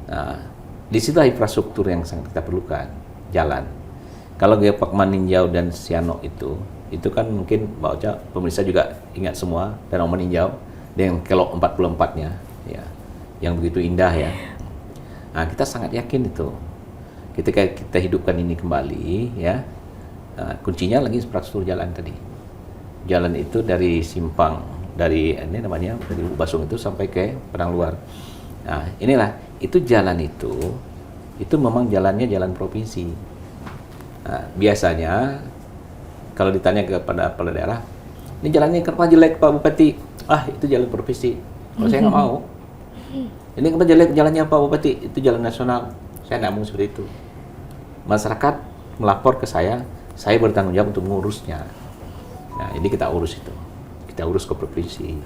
Nah, di situ infrastruktur yang sangat kita perlukan, jalan. Kalau geopark Maninjau dan Sianok itu kan mungkin Mbak Ocha, pemirsa juga ingat semua Danau Maninjau dengan kelok 44-nya, ya, yang begitu indah ya. Nah, kita sangat yakin itu. Ketika kita hidupkan ini kembali, ya, kuncinya lagi infrastruktur jalan tadi. Jalan itu dari simpang dari Basung itu sampai ke Padang Luar. Nah, inilah itu jalan itu memang jalannya jalan provinsi. Nah, biasanya kalau ditanya kepada kepala daerah, ini jalannya kenapa jelek Pak Bupati? Itu jalan provinsi. Kalau saya nggak mau. Ini kenapa jelek jalannya Pak Bupati? Itu jalan nasional. Saya nggak mau seperti itu. Masyarakat melapor ke saya bertanggung jawab untuk mengurusnya. Nah, jadi kita urus itu. Kita urus ke provinsi.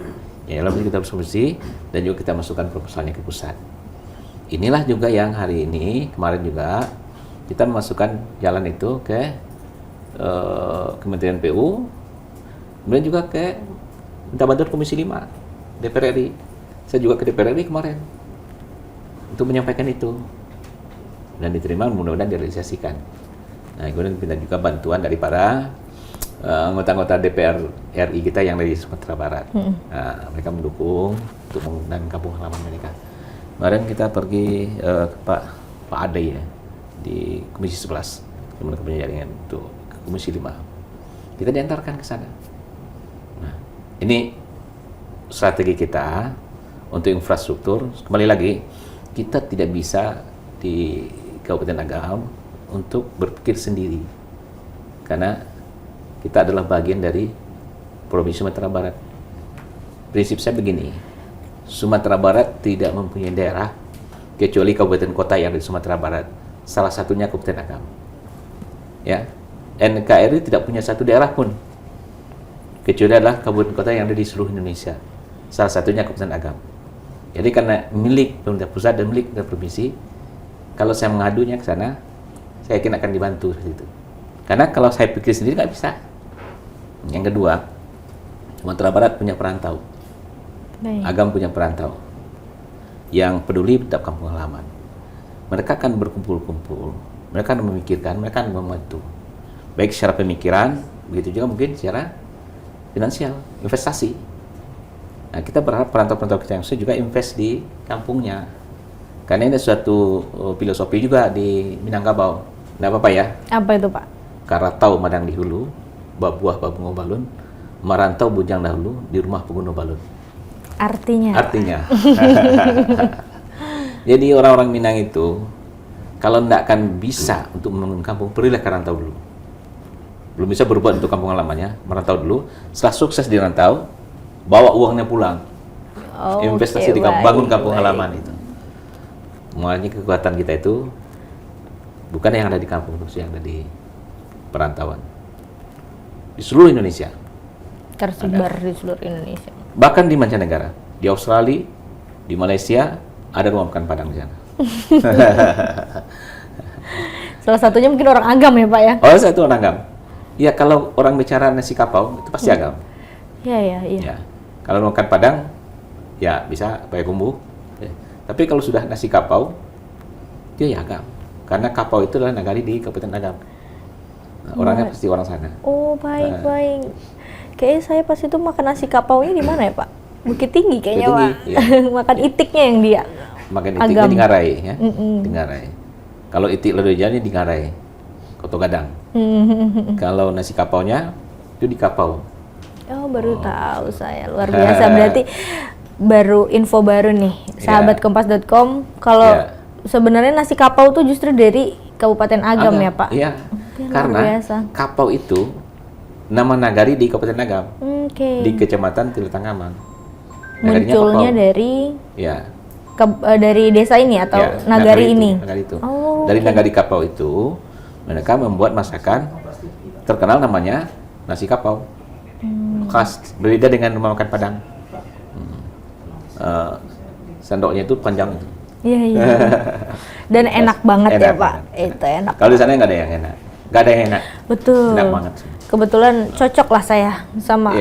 Ya, lalu kita urus provinsi dan juga kita masukkan proposalnya ke pusat. Inilah juga yang hari ini, kemarin juga kita memasukkan jalan itu ke Kementerian PU, kemudian juga ke minta bantuan Komisi 5 DPR RI Saya juga ke DPR RI kemarin untuk menyampaikan itu dan diterima, mudah-mudahan direalisasikan. Nah, kemudian minta juga bantuan dari para anggota-anggota DPR RI kita yang dari Sumatera Barat. Nah, mereka mendukung untuk menggunakan kampung halaman mereka. Kemarin kita pergi ke Pak Ade ya, di Komisi 11, kemudian punya jaringan untuk ke Komisi 5. Kita diantarkan ke sana. Nah, ini strategi kita untuk infrastruktur. Kembali lagi, kita tidak bisa di Kabupaten Agam untuk berpikir sendiri, karena kita adalah bagian dari Provinsi Sumatera Barat. Prinsip saya begini, Sumatera Barat tidak mempunyai daerah kecuali kabupaten kota yang di Sumatera Barat. Salah satunya Kabupaten Agam. Ya, NKRI tidak punya satu daerah pun kecuali adalah kabupaten kota yang ada di seluruh Indonesia. Salah satunya Kabupaten Agam. Jadi karena milik pemerintah pusat dan milik pemerintah provinsi, kalau saya mengadunya ke sana, saya yakin akan dibantu seperti itu. Karena kalau saya pikir sendiri nggak bisa. Yang kedua, Sumatera Barat punya perantau. Agam punya perantau yang peduli terhadap kampung halaman. Mereka akan berkumpul-kumpul, mereka akan memikirkan, mereka akan membantu. Baik secara pemikiran, begitu juga mungkin secara finansial, investasi. Nah, kita berharap perantau-perantau kita yang juga invest di kampungnya. Karena ini suatu filosofi juga di Minangkabau. Nggak apa-apa ya? Apa itu, Pak? Karatau madang di hulu, bab buah bab bunga balun, merantau bujang dahulu di rumah pengguna balun. Artinya? Jadi orang-orang Minang itu, kalau tidak akan bisa untuk membangun kampung, pergilah ke rantau dulu. Belum bisa berbuat untuk kampung halamannya, merantau dulu. Setelah sukses di rantau, bawa uangnya pulang. Investasi di bangun kampung halaman itu. Mulanya kekuatan kita itu bukan yang ada di kampung, yang ada di perantauan. Di seluruh Indonesia. Tersebar di seluruh Indonesia. Bahkan di mancanegara, di Australia, di Malaysia, ada rumah makan Padang di sana. Salah satunya mungkin orang Agam ya, Pak ya? Oh, satu orang Agam. Ya, kalau orang bicara nasi kapau, itu pasti Agam. Iya. Ya. Kalau makan Padang, ya bisa pakai kumbu. Ya. Tapi kalau sudah nasi kapau, dia ya Agam. Karena kapau itu adalah nagari di Kabupaten Agam. Nah, orangnya pasti orang sana. Oh, baik. Kayaknya saya pas itu makan nasi kapaunya di mana ya, Pak? Bukit Tinggi kayaknya, Pak. Ya. Makan itiknya yang dia. Makan itiknya di Ngarai ya. Di Ngarai. Kalau itik ledojannya di Ngarai. Koto Gadang. Kalau nasi kapaunya itu di Kapau. Oh, baru tahu saya. Luar biasa. Berarti baru info baru nih. Sahabatkompas.com kalau sebenarnya nasi kapau tuh justru dari Kabupaten Agam ya, Pak? Iya. Karena kapau itu nama nagari di Kabupaten Agam. Di Kecamatan Tiletangaman. Munculnya dari dari desa ini atau nagari ini? Nagari itu. Dari nagari kapau itu mereka membuat masakan terkenal namanya nasi kapau. Khas, berbeda dengan rumah makan Padang. Sendoknya itu panjang itu. Iya. Dan enak banget ya, Pak. Itu enak. Kalau di sana nggak ada yang enak. Nggak ada yang enak. Betul. Enak banget. Kebetulan cocok lah saya sama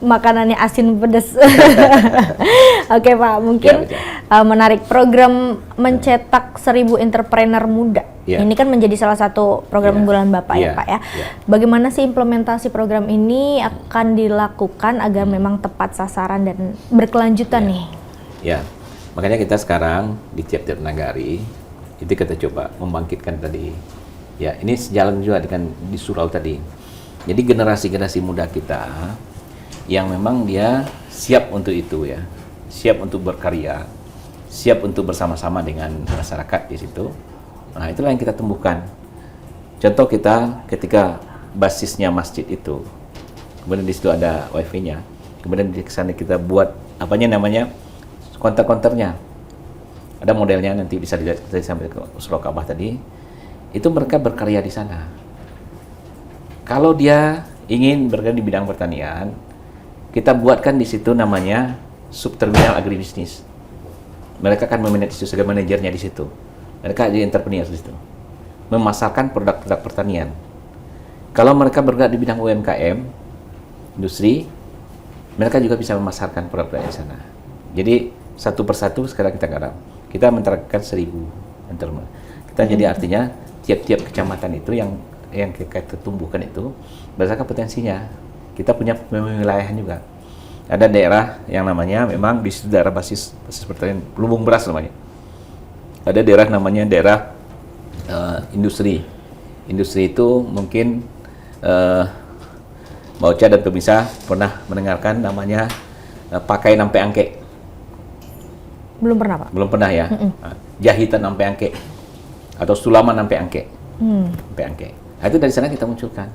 makanannya asin pedas. Oke, Pak, mungkin menarik program mencetak 1000 entrepreneur muda. Ini kan menjadi salah satu program unggulan Bapak ya, Pak ya. Bagaimana sih implementasi program ini akan dilakukan agar memang tepat sasaran dan berkelanjutan nih? Ya, makanya kita sekarang di tiap-tiap nagari itu kita coba membangkitkan tadi. Ya, ini sejalan juga dengan di surau tadi. Jadi generasi-generasi muda kita yang memang dia siap untuk itu ya, siap untuk berkarya, siap untuk bersama-sama dengan masyarakat di situ. Nah, itulah yang kita tumbuhkan. Contoh kita ketika basisnya masjid itu, kemudian di situ ada wifi-nya, kemudian di sana kita buat namanya konter-konternya. Ada modelnya, nanti bisa dilihat sampai ke Surau Ka'bah tadi. Itu mereka berkarya di sana. Kalau dia ingin berkarya di bidang pertanian, kita buatkan di situ namanya subterminal agribisnis. Mereka akan memanage itu sebagai manajernya di situ. Mereka jadi entrepreneur di situ. Memasarkan produk-produk pertanian. Kalau mereka bergerak di bidang UMKM, industri, mereka juga bisa memasarkan produk-produk di sana. Jadi satu persatu sekarang kita garap. Kita mentargetkan 1.000 entrepreneur. Kita jadi artinya tiap-tiap kecamatan itu yang kita tumbuhkan itu berdasarkan potensinya. Kita punya wilayahan juga. Ada daerah yang namanya memang di situ daerah basis pertanian, lumbung beras namanya. Ada daerah namanya daerah industri. Industri itu mungkin Mbak Ocha dan pemirsa pernah mendengarkan namanya pakai nampe angke. Belum pernah, Pak. Belum pernah ya. Jahitan nampe angke atau sulaman nampe angke. Nampe angke. Nah, itu dari sana kita munculkan.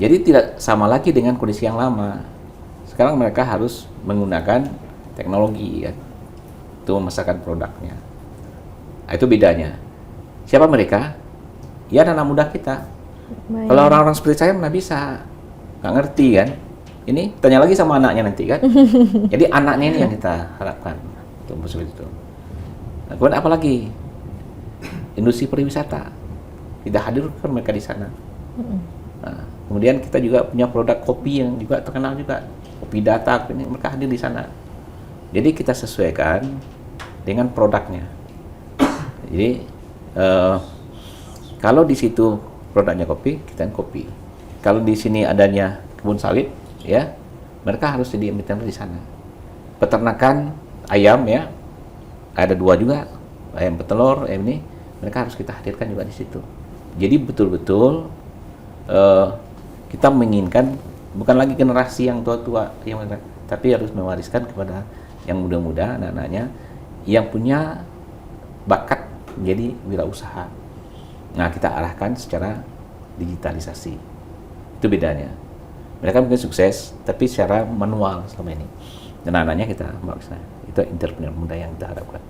Jadi tidak sama lagi dengan kondisi yang lama. Sekarang mereka harus menggunakan teknologi ya, untuk memasarkan produknya. Nah, itu bedanya. Siapa mereka? Ya anak muda kita. Baik. Kalau orang-orang seperti saya mana bisa, nggak ngerti kan? Ini tanya lagi sama anaknya nanti kan? Jadi anaknya ini yang kita harapkan untuk seperti itu. Nah, kemudian apa lagi? Industri pariwisata. Kita hadirkan mereka di sana. Nah, kemudian kita juga punya produk kopi yang juga terkenal juga. Kopi data, ini mereka hadir di sana. Jadi kita sesuaikan dengan produknya. Jadi kalau di situ produknya kopi, kita kopi. Kalau di sini adanya kebun sawit, ya mereka harus jadi emiten di sana. Peternakan ayam ya, ada 2 juga, ayam petelur, ayam ini, mereka harus kita hadirkan juga di situ. Jadi betul-betul kita menginginkan bukan lagi generasi yang tua-tua, tapi harus mewariskan kepada yang muda-muda, anak-anaknya yang punya bakat menjadi wirausaha. Nah, kita arahkan secara digitalisasi. Itu bedanya. Mereka mungkin sukses, tapi secara manual selama ini. Dan anak-anaknya kita bawa ke sana. Itu entrepreneur muda yang kita harapkan.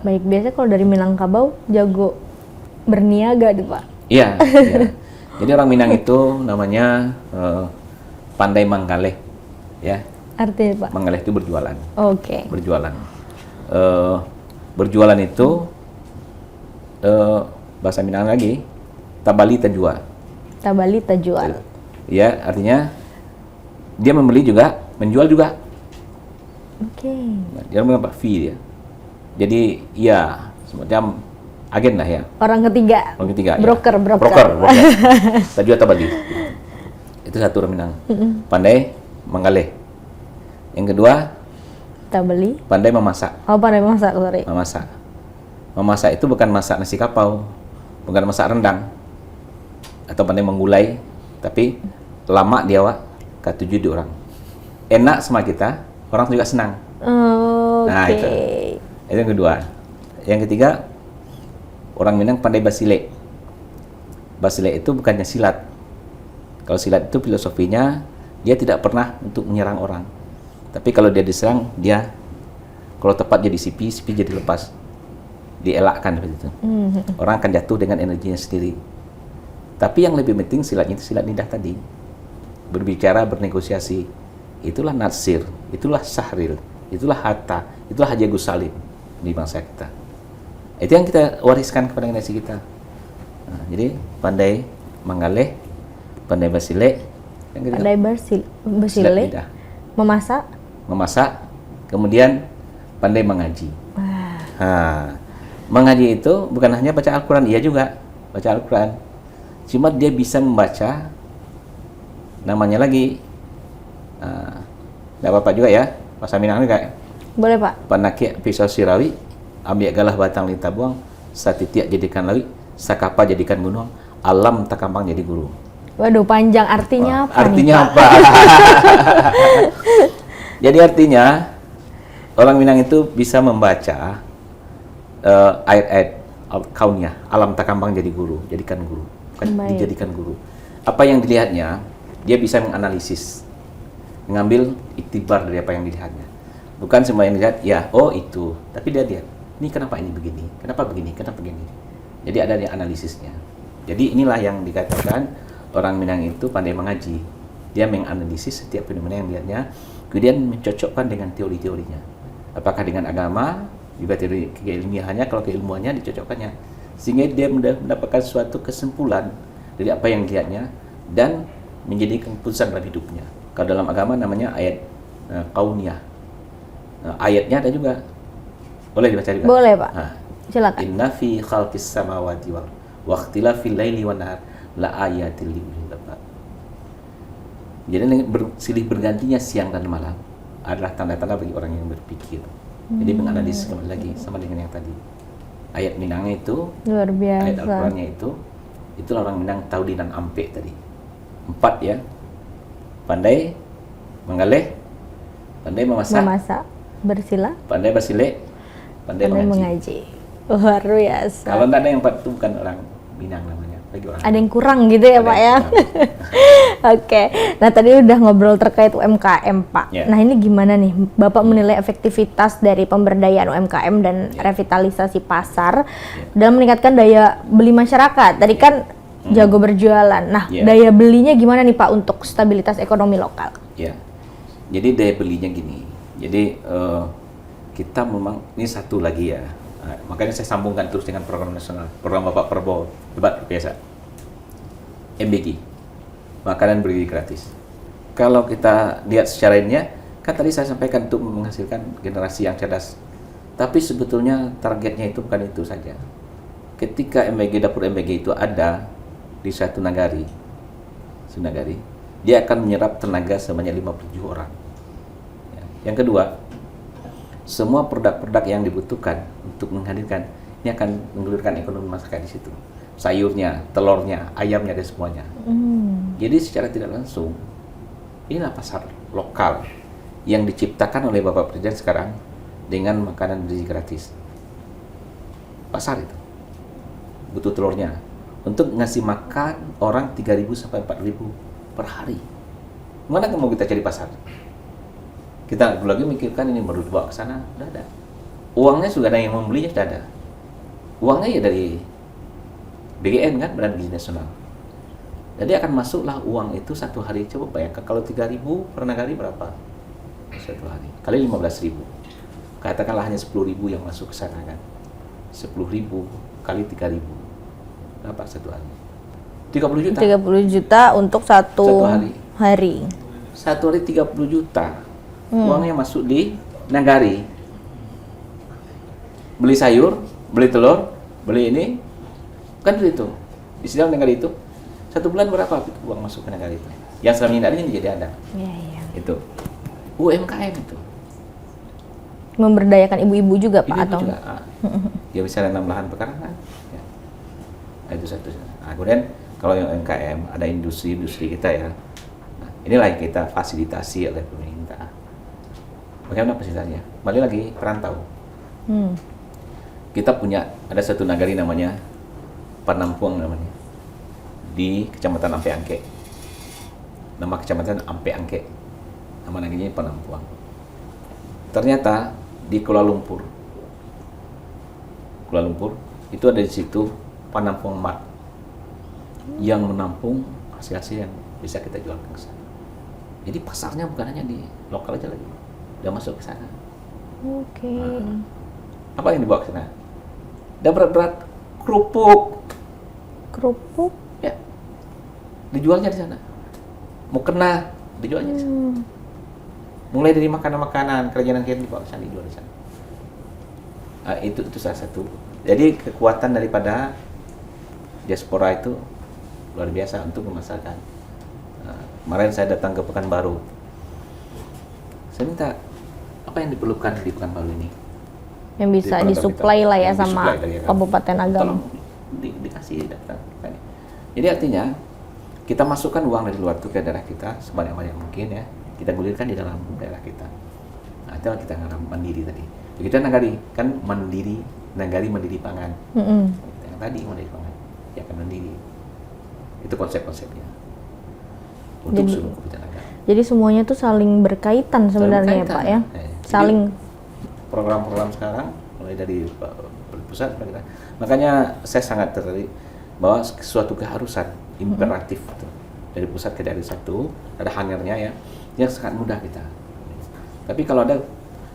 Baik, biasanya kalau dari Minangkabau jago berniaga tuh, Pak. Iya. Iya. Jadi orang Minang itu namanya pandai manggaleh, ya. Artinya, Pak? Manggaleh itu berjualan. Oke. Berjualan. Berjualan itu bahasa Minang lagi tabali tajua. Tabali tajual. Ya, artinya dia membeli juga, menjual juga. Oke. Nah, dia mendapat fee dia. Jadi ya semacam agen lah ya. Orang ketiga. Orang ketiga. Broker, ya. broker. Tajua tabali. Itu satu orang Minang. Pandai manggaleh. Yang kedua, Tabali. pandai memasak. Oh, pandai masak, sorry. Memasak. Memasak itu bukan masak nasi kapau, bukan masak rendang, atau pandai menggulai, tapi lama dia K7 di orang. Enak sama kita, orang juga senang. Oke. Nah, itu yang kedua. Yang ketiga, orang Minang pandai basile. Basile itu bukannya silat. Kalau silat itu filosofinya, dia tidak pernah untuk menyerang orang. Tapi kalau dia diserang, dia kalau tepat jadi sipi jadi lepas. Dielakkan seperti itu. Orang akan jatuh dengan energinya sendiri. Tapi yang lebih penting silatnya itu silat lidah tadi. Berbicara, bernegosiasi. Itulah natsir, itulah sahril, itulah hatta, itulah Haji Agus Salim di bangsa kita. Itu yang kita wariskan kepada generasi kita. Nah, jadi pandai manggaleh, pandai basile, Pandai silat lidah. Memasak, kemudian pandai mengaji. Nah, mengaji itu bukan hanya baca Al-Quran, iya juga baca Al-Quran. Cuma dia bisa membaca, namanya lagi, nggak apa-apa juga ya, bahasa Minang juga. Boleh, Pak. Panakia pisau sirawi, ambil galah batang lintah buang, satitiak jadikan lawi, sakapa jadikan gunung, alam takampang jadi guru. Waduh, panjang, artinya apa? Artinya nih, apa? Jadi artinya orang Minang itu bisa membaca ayat-ayat kaunnya, alam takambang jadi guru, jadikan guru, bukan dijadikan guru. Apa yang dilihatnya, dia bisa menganalisis, mengambil iktibar dari apa yang dilihatnya. Bukan semua yang dilihat, ya, oh itu, tapi dia lihat, ini kenapa ini begini, kenapa begini, kenapa begini. Jadi ada yang analisisnya. Jadi inilah yang dikatakan orang Minang itu pandai mengaji. Dia menganalisis setiap fenomena yang dilihatnya, kemudian mencocokkan dengan teori-teorinya. Apakah dengan agama, juga teori keilmiahannya, kalau keilmuannya dicocokkannya, sehingga dia mendapatkan suatu kesimpulan dari apa yang dilihatnya dan menjadi keputusan dalam hidupnya. Kalau dalam agama namanya ayat kauniyah. Nah, ayatnya ada juga. Boleh dibaca juga? Boleh, Pak. Nah, Silakan. Inna fi khalqis samawati wal wa ikhtilafil laili wan nahar la ayatil liulil albab. Jadi silih bergantinya siang dan malam adalah tanda-tanda bagi orang yang berpikir. Jadi menganalisis kembali lagi sama dengan yang tadi. Ayat Minangnya itu, Luar biasa. ayat Al-Qur'annya itu orang Minang tahu dinan ampe tadi. 4 ya. Pandai mengaleh, pandai memasak, bersila, pandai bersilek, pandai mengaji. Luar biasa. Kalau tidak ada yang 4 itu bukan orang Minang namanya, lagi orang. Ada yang kurang gitu ya, Ada Pak yang ya. kurang. Oke. Nah, tadi udah ngobrol terkait UMKM, Pak. Ya. Nah, ini gimana nih Bapak menilai efektivitas dari pemberdayaan UMKM dan revitalisasi pasar dalam meningkatkan daya beli masyarakat? Tadi kan jago berjualan. Nah, daya belinya gimana nih, Pak, untuk stabilitas ekonomi lokal? Ya. Jadi daya belinya gini. Jadi kita memang ini satu lagi ya. Makanya saya sambungkan terus dengan program nasional, program Bapak Prabowo, debat biasa. MBG, makanan bergizi gratis. Kalau kita lihat secara ininya, kan tadi saya sampaikan untuk menghasilkan generasi yang cerdas. Tapi sebetulnya targetnya itu bukan itu saja. Ketika dapur MBG itu ada di satu nagari, dia akan menyerap tenaga sebanyak 57 orang. Yang kedua, semua produk-produk yang dibutuhkan untuk menghadirkan ini akan menggulirkan ekonomi masyarakat di situ. Sayurnya, telurnya, ayamnya, dan semuanya. Jadi secara tidak langsung, inilah pasar lokal yang diciptakan oleh Bapak Presiden sekarang dengan makanan bergizi gratis. Pasar itu butuh telurnya untuk ngasih makan orang 3.000 sampai 4.000 per hari. Mana mau kita cari pasar? Kita lagi mikirkan ini baru dibawa ke sana, sudah ada. Uangnya sudah ada yang membelinya, sudah ada. Uangnya ya dari BGN kan, Badan Gizi Nasional. Jadi akan masuklah uang itu satu hari. Coba bayangkan kalau 3.000 per nagari berapa? Satu hari. Kali 15.000. Katakanlah hanya 10.000 yang masuk ke sana kan. 10.000 kali 3.000. Berapa satu hari? 30 juta. 30 juta untuk satu hari. Satu hari 30 juta. Uangnya masuk di nagari. Beli sayur, beli telur, beli ini, kan itu. Istilah nagari itu, satu bulan berapa uang masuk ke nagari itu? Yang selama ini ada jadi ada. Iya. Itu UMKM itu. Memberdayakan ibu-ibu juga, Pak, Ibu-ibu atau? juga. Dia bisa nanam lahan pekarangan. Ya. Itu satu. Nah, kemudian kalau yang UMKM ada industri-industri kita ya. Nah, inilah yang kita fasilitasi oleh pemerintah. Bagaimana fasilitasinya? Kembali lagi perantau. Kita punya ada satu nagari namanya Panampuang namanya di Kecamatan Ampe Angke. Nama kecamatan Ampe Angke. Nama nagarinya Panampuang. Ternyata di Kuala Lumpur itu ada di situ Panampuang Mart yang menampung hasil-hasil yang bisa kita jual ke sana. Jadi pasarnya bukan hanya di lokal aja lagi, udah masuk ke sana. Oke. Nah, apa yang dibawa ke sana? Udah berat-berat kerupuk. Ya, dijualnya di sana. Mau kena, dijualnya di sana. Mulai dari makanan-makanan, kerajinan dibawa ke sana, dijual di sana. Itu salah satu. Jadi kekuatan daripada diaspora itu luar biasa untuk memasarkan. Kemarin saya datang ke Pekanbaru. Saya minta apa yang diperlukan di Pekanbaru ini? Yang bisa disuplai lah ya sama Kabupaten Agam. Tolong dikasih data. Jadi artinya kita masukkan uang dari luar itu ke daerah kita sebanyak-banyak mungkin ya. Kita gulirkan di dalam daerah kita. Nah, itu kita ngarang mandiri tadi. Begitu nagari kan nagari mandiri pangan. Yang tadi mandiri pangan, ya kan mandiri. Itu konsep-konsepnya untuk seluruh kabupaten Agam. Jadi semuanya tuh saling berkaitan sebenarnya ya, Pak ya. Saling. Program-program sekarang mulai dari pusat, makanya saya sangat tertarik bahwa suatu keharusan imperatif itu dari pusat ke daerah satu ada hangernya ya, yang sangat mudah kita. Tapi kalau ada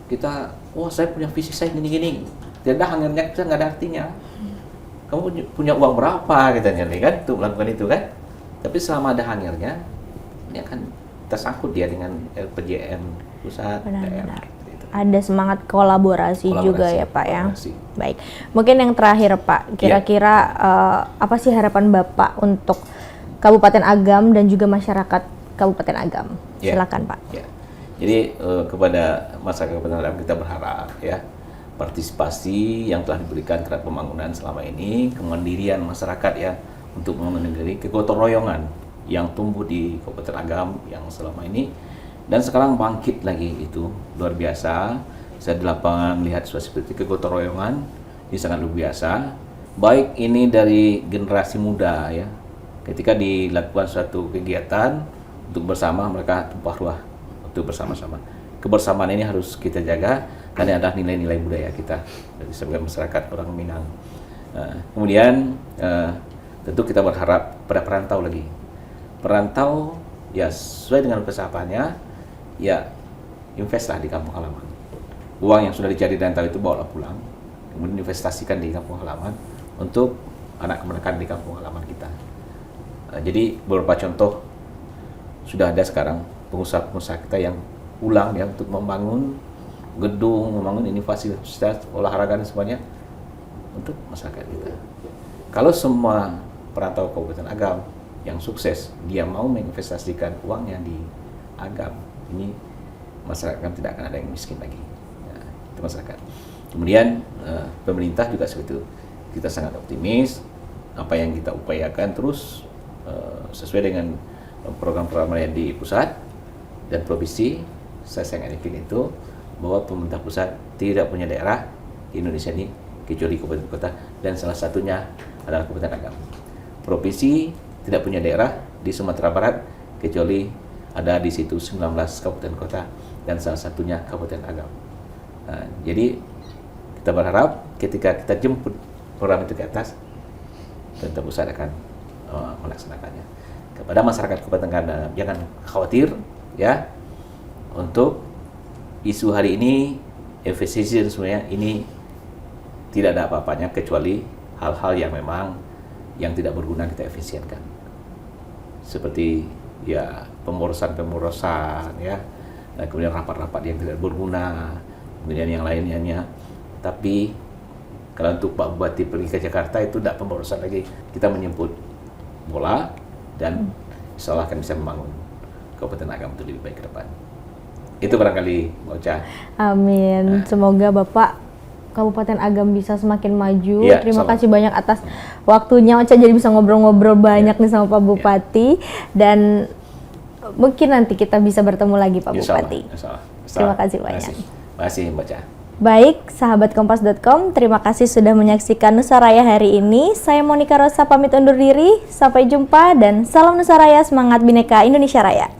kita, saya punya visi saya gini-gini, tidak ada hangernya, kita nggak ada artinya. Kamu punya uang berapa kita nyari kan, untuk melakukan itu kan. Tapi selama ada hangernya, ini akan tersangkut dia dengan RPJM pusat daerah. Gitu. ada semangat kolaborasi juga ya Pak ya. Kolaborasi. Baik, mungkin yang terakhir Pak, kira-kira apa sih harapan Bapak untuk Kabupaten Agam dan juga masyarakat Kabupaten Agam? Silakan Pak. Jadi kepada masyarakat Kabupaten Agam kita berharap ya, partisipasi yang telah diberikan terhadap pembangunan selama ini, kemandirian masyarakat ya untuk membangun negeri, kegotong royongan yang tumbuh di Kabupaten Agam yang selama ini, dan sekarang bangkit lagi, itu luar biasa. Saya di lapangan lihat seperti kegotong royongan ini sangat luar biasa. Baik ini dari generasi muda ya, ketika dilakukan suatu kegiatan untuk bersama, mereka tumpah ruah untuk bersama-sama. Kebersamaan ini harus kita jaga karena ada nilai-nilai budaya kita dari sebagai masyarakat orang Minang. Kemudian tentu kita berharap pada perantau lagi. Perantau ya sesuai dengan persahapannya, ya investlah di kampung halaman. Uang yang sudah dicari di rantau itu bawalah pulang, kemudian investasikan di kampung halaman untuk anak kemenakan di kampung halaman kita. Jadi beberapa contoh sudah ada sekarang pengusaha-pengusaha kita yang ulang ya untuk membangun gedung, membangun ini fasilitas olahraga dan semuanya untuk masyarakat kita. Kalau semua perantau Kabupaten Agam yang sukses, dia mau menginvestasikan uangnya di Agam, ini masyarakat tidak akan ada yang miskin lagi. Ya, itu masyarakat. Kemudian pemerintah juga seperti itu. Kita sangat optimis apa yang kita upayakan terus sesuai dengan program-program yang di pusat dan provinsi. Saya sangat yakin itu bahwa pemerintah pusat tidak punya daerah di Indonesia ini kecuali kabupaten kota, dan salah satunya adalah Kabupaten Agam. Provinsi tidak punya daerah di Sumatera Barat kecuali ada di situ 19 kabupaten kota dan salah satunya Kabupaten Agam. Jadi kita berharap ketika kita jemput program itu ke atas, pemerintah pusat akan melaksanakannya. Kepada masyarakat Kabupaten Agam, jangan khawatir ya, untuk isu hari ini efisiensi dan semuanya ini tidak ada apa-apanya kecuali hal-hal yang memang yang tidak berguna kita efisienkan, seperti ya pemborosan ya, dan kemudian rapat-rapat yang tidak berguna, kemudian yang lainnya. Tapi kalau untuk Pak Bupati pergi ke Jakarta itu tidak pemborosan lagi, kita menjemput bola dan insya Allah akan bisa membangun Kabupaten Agam itu lebih baik ke depan. Itu barangkali Mbak Ocha. Amin. Semoga Bapak Kabupaten Agam bisa semakin maju. Ya, terima kasih banyak atas waktunya, Ocha jadi bisa ngobrol-ngobrol banyak nih sama Pak Bupati, dan mungkin nanti kita bisa bertemu lagi Pak Bupati. Terima kasih banyak. Terima kasih Mbak Ocha. Baik, sahabat Kompas.com, terima kasih sudah menyaksikan Nusaraya hari ini. Saya Monica Rosa pamit undur diri. Sampai jumpa dan salam Nusaraya, semangat Bhinneka Indonesia Raya.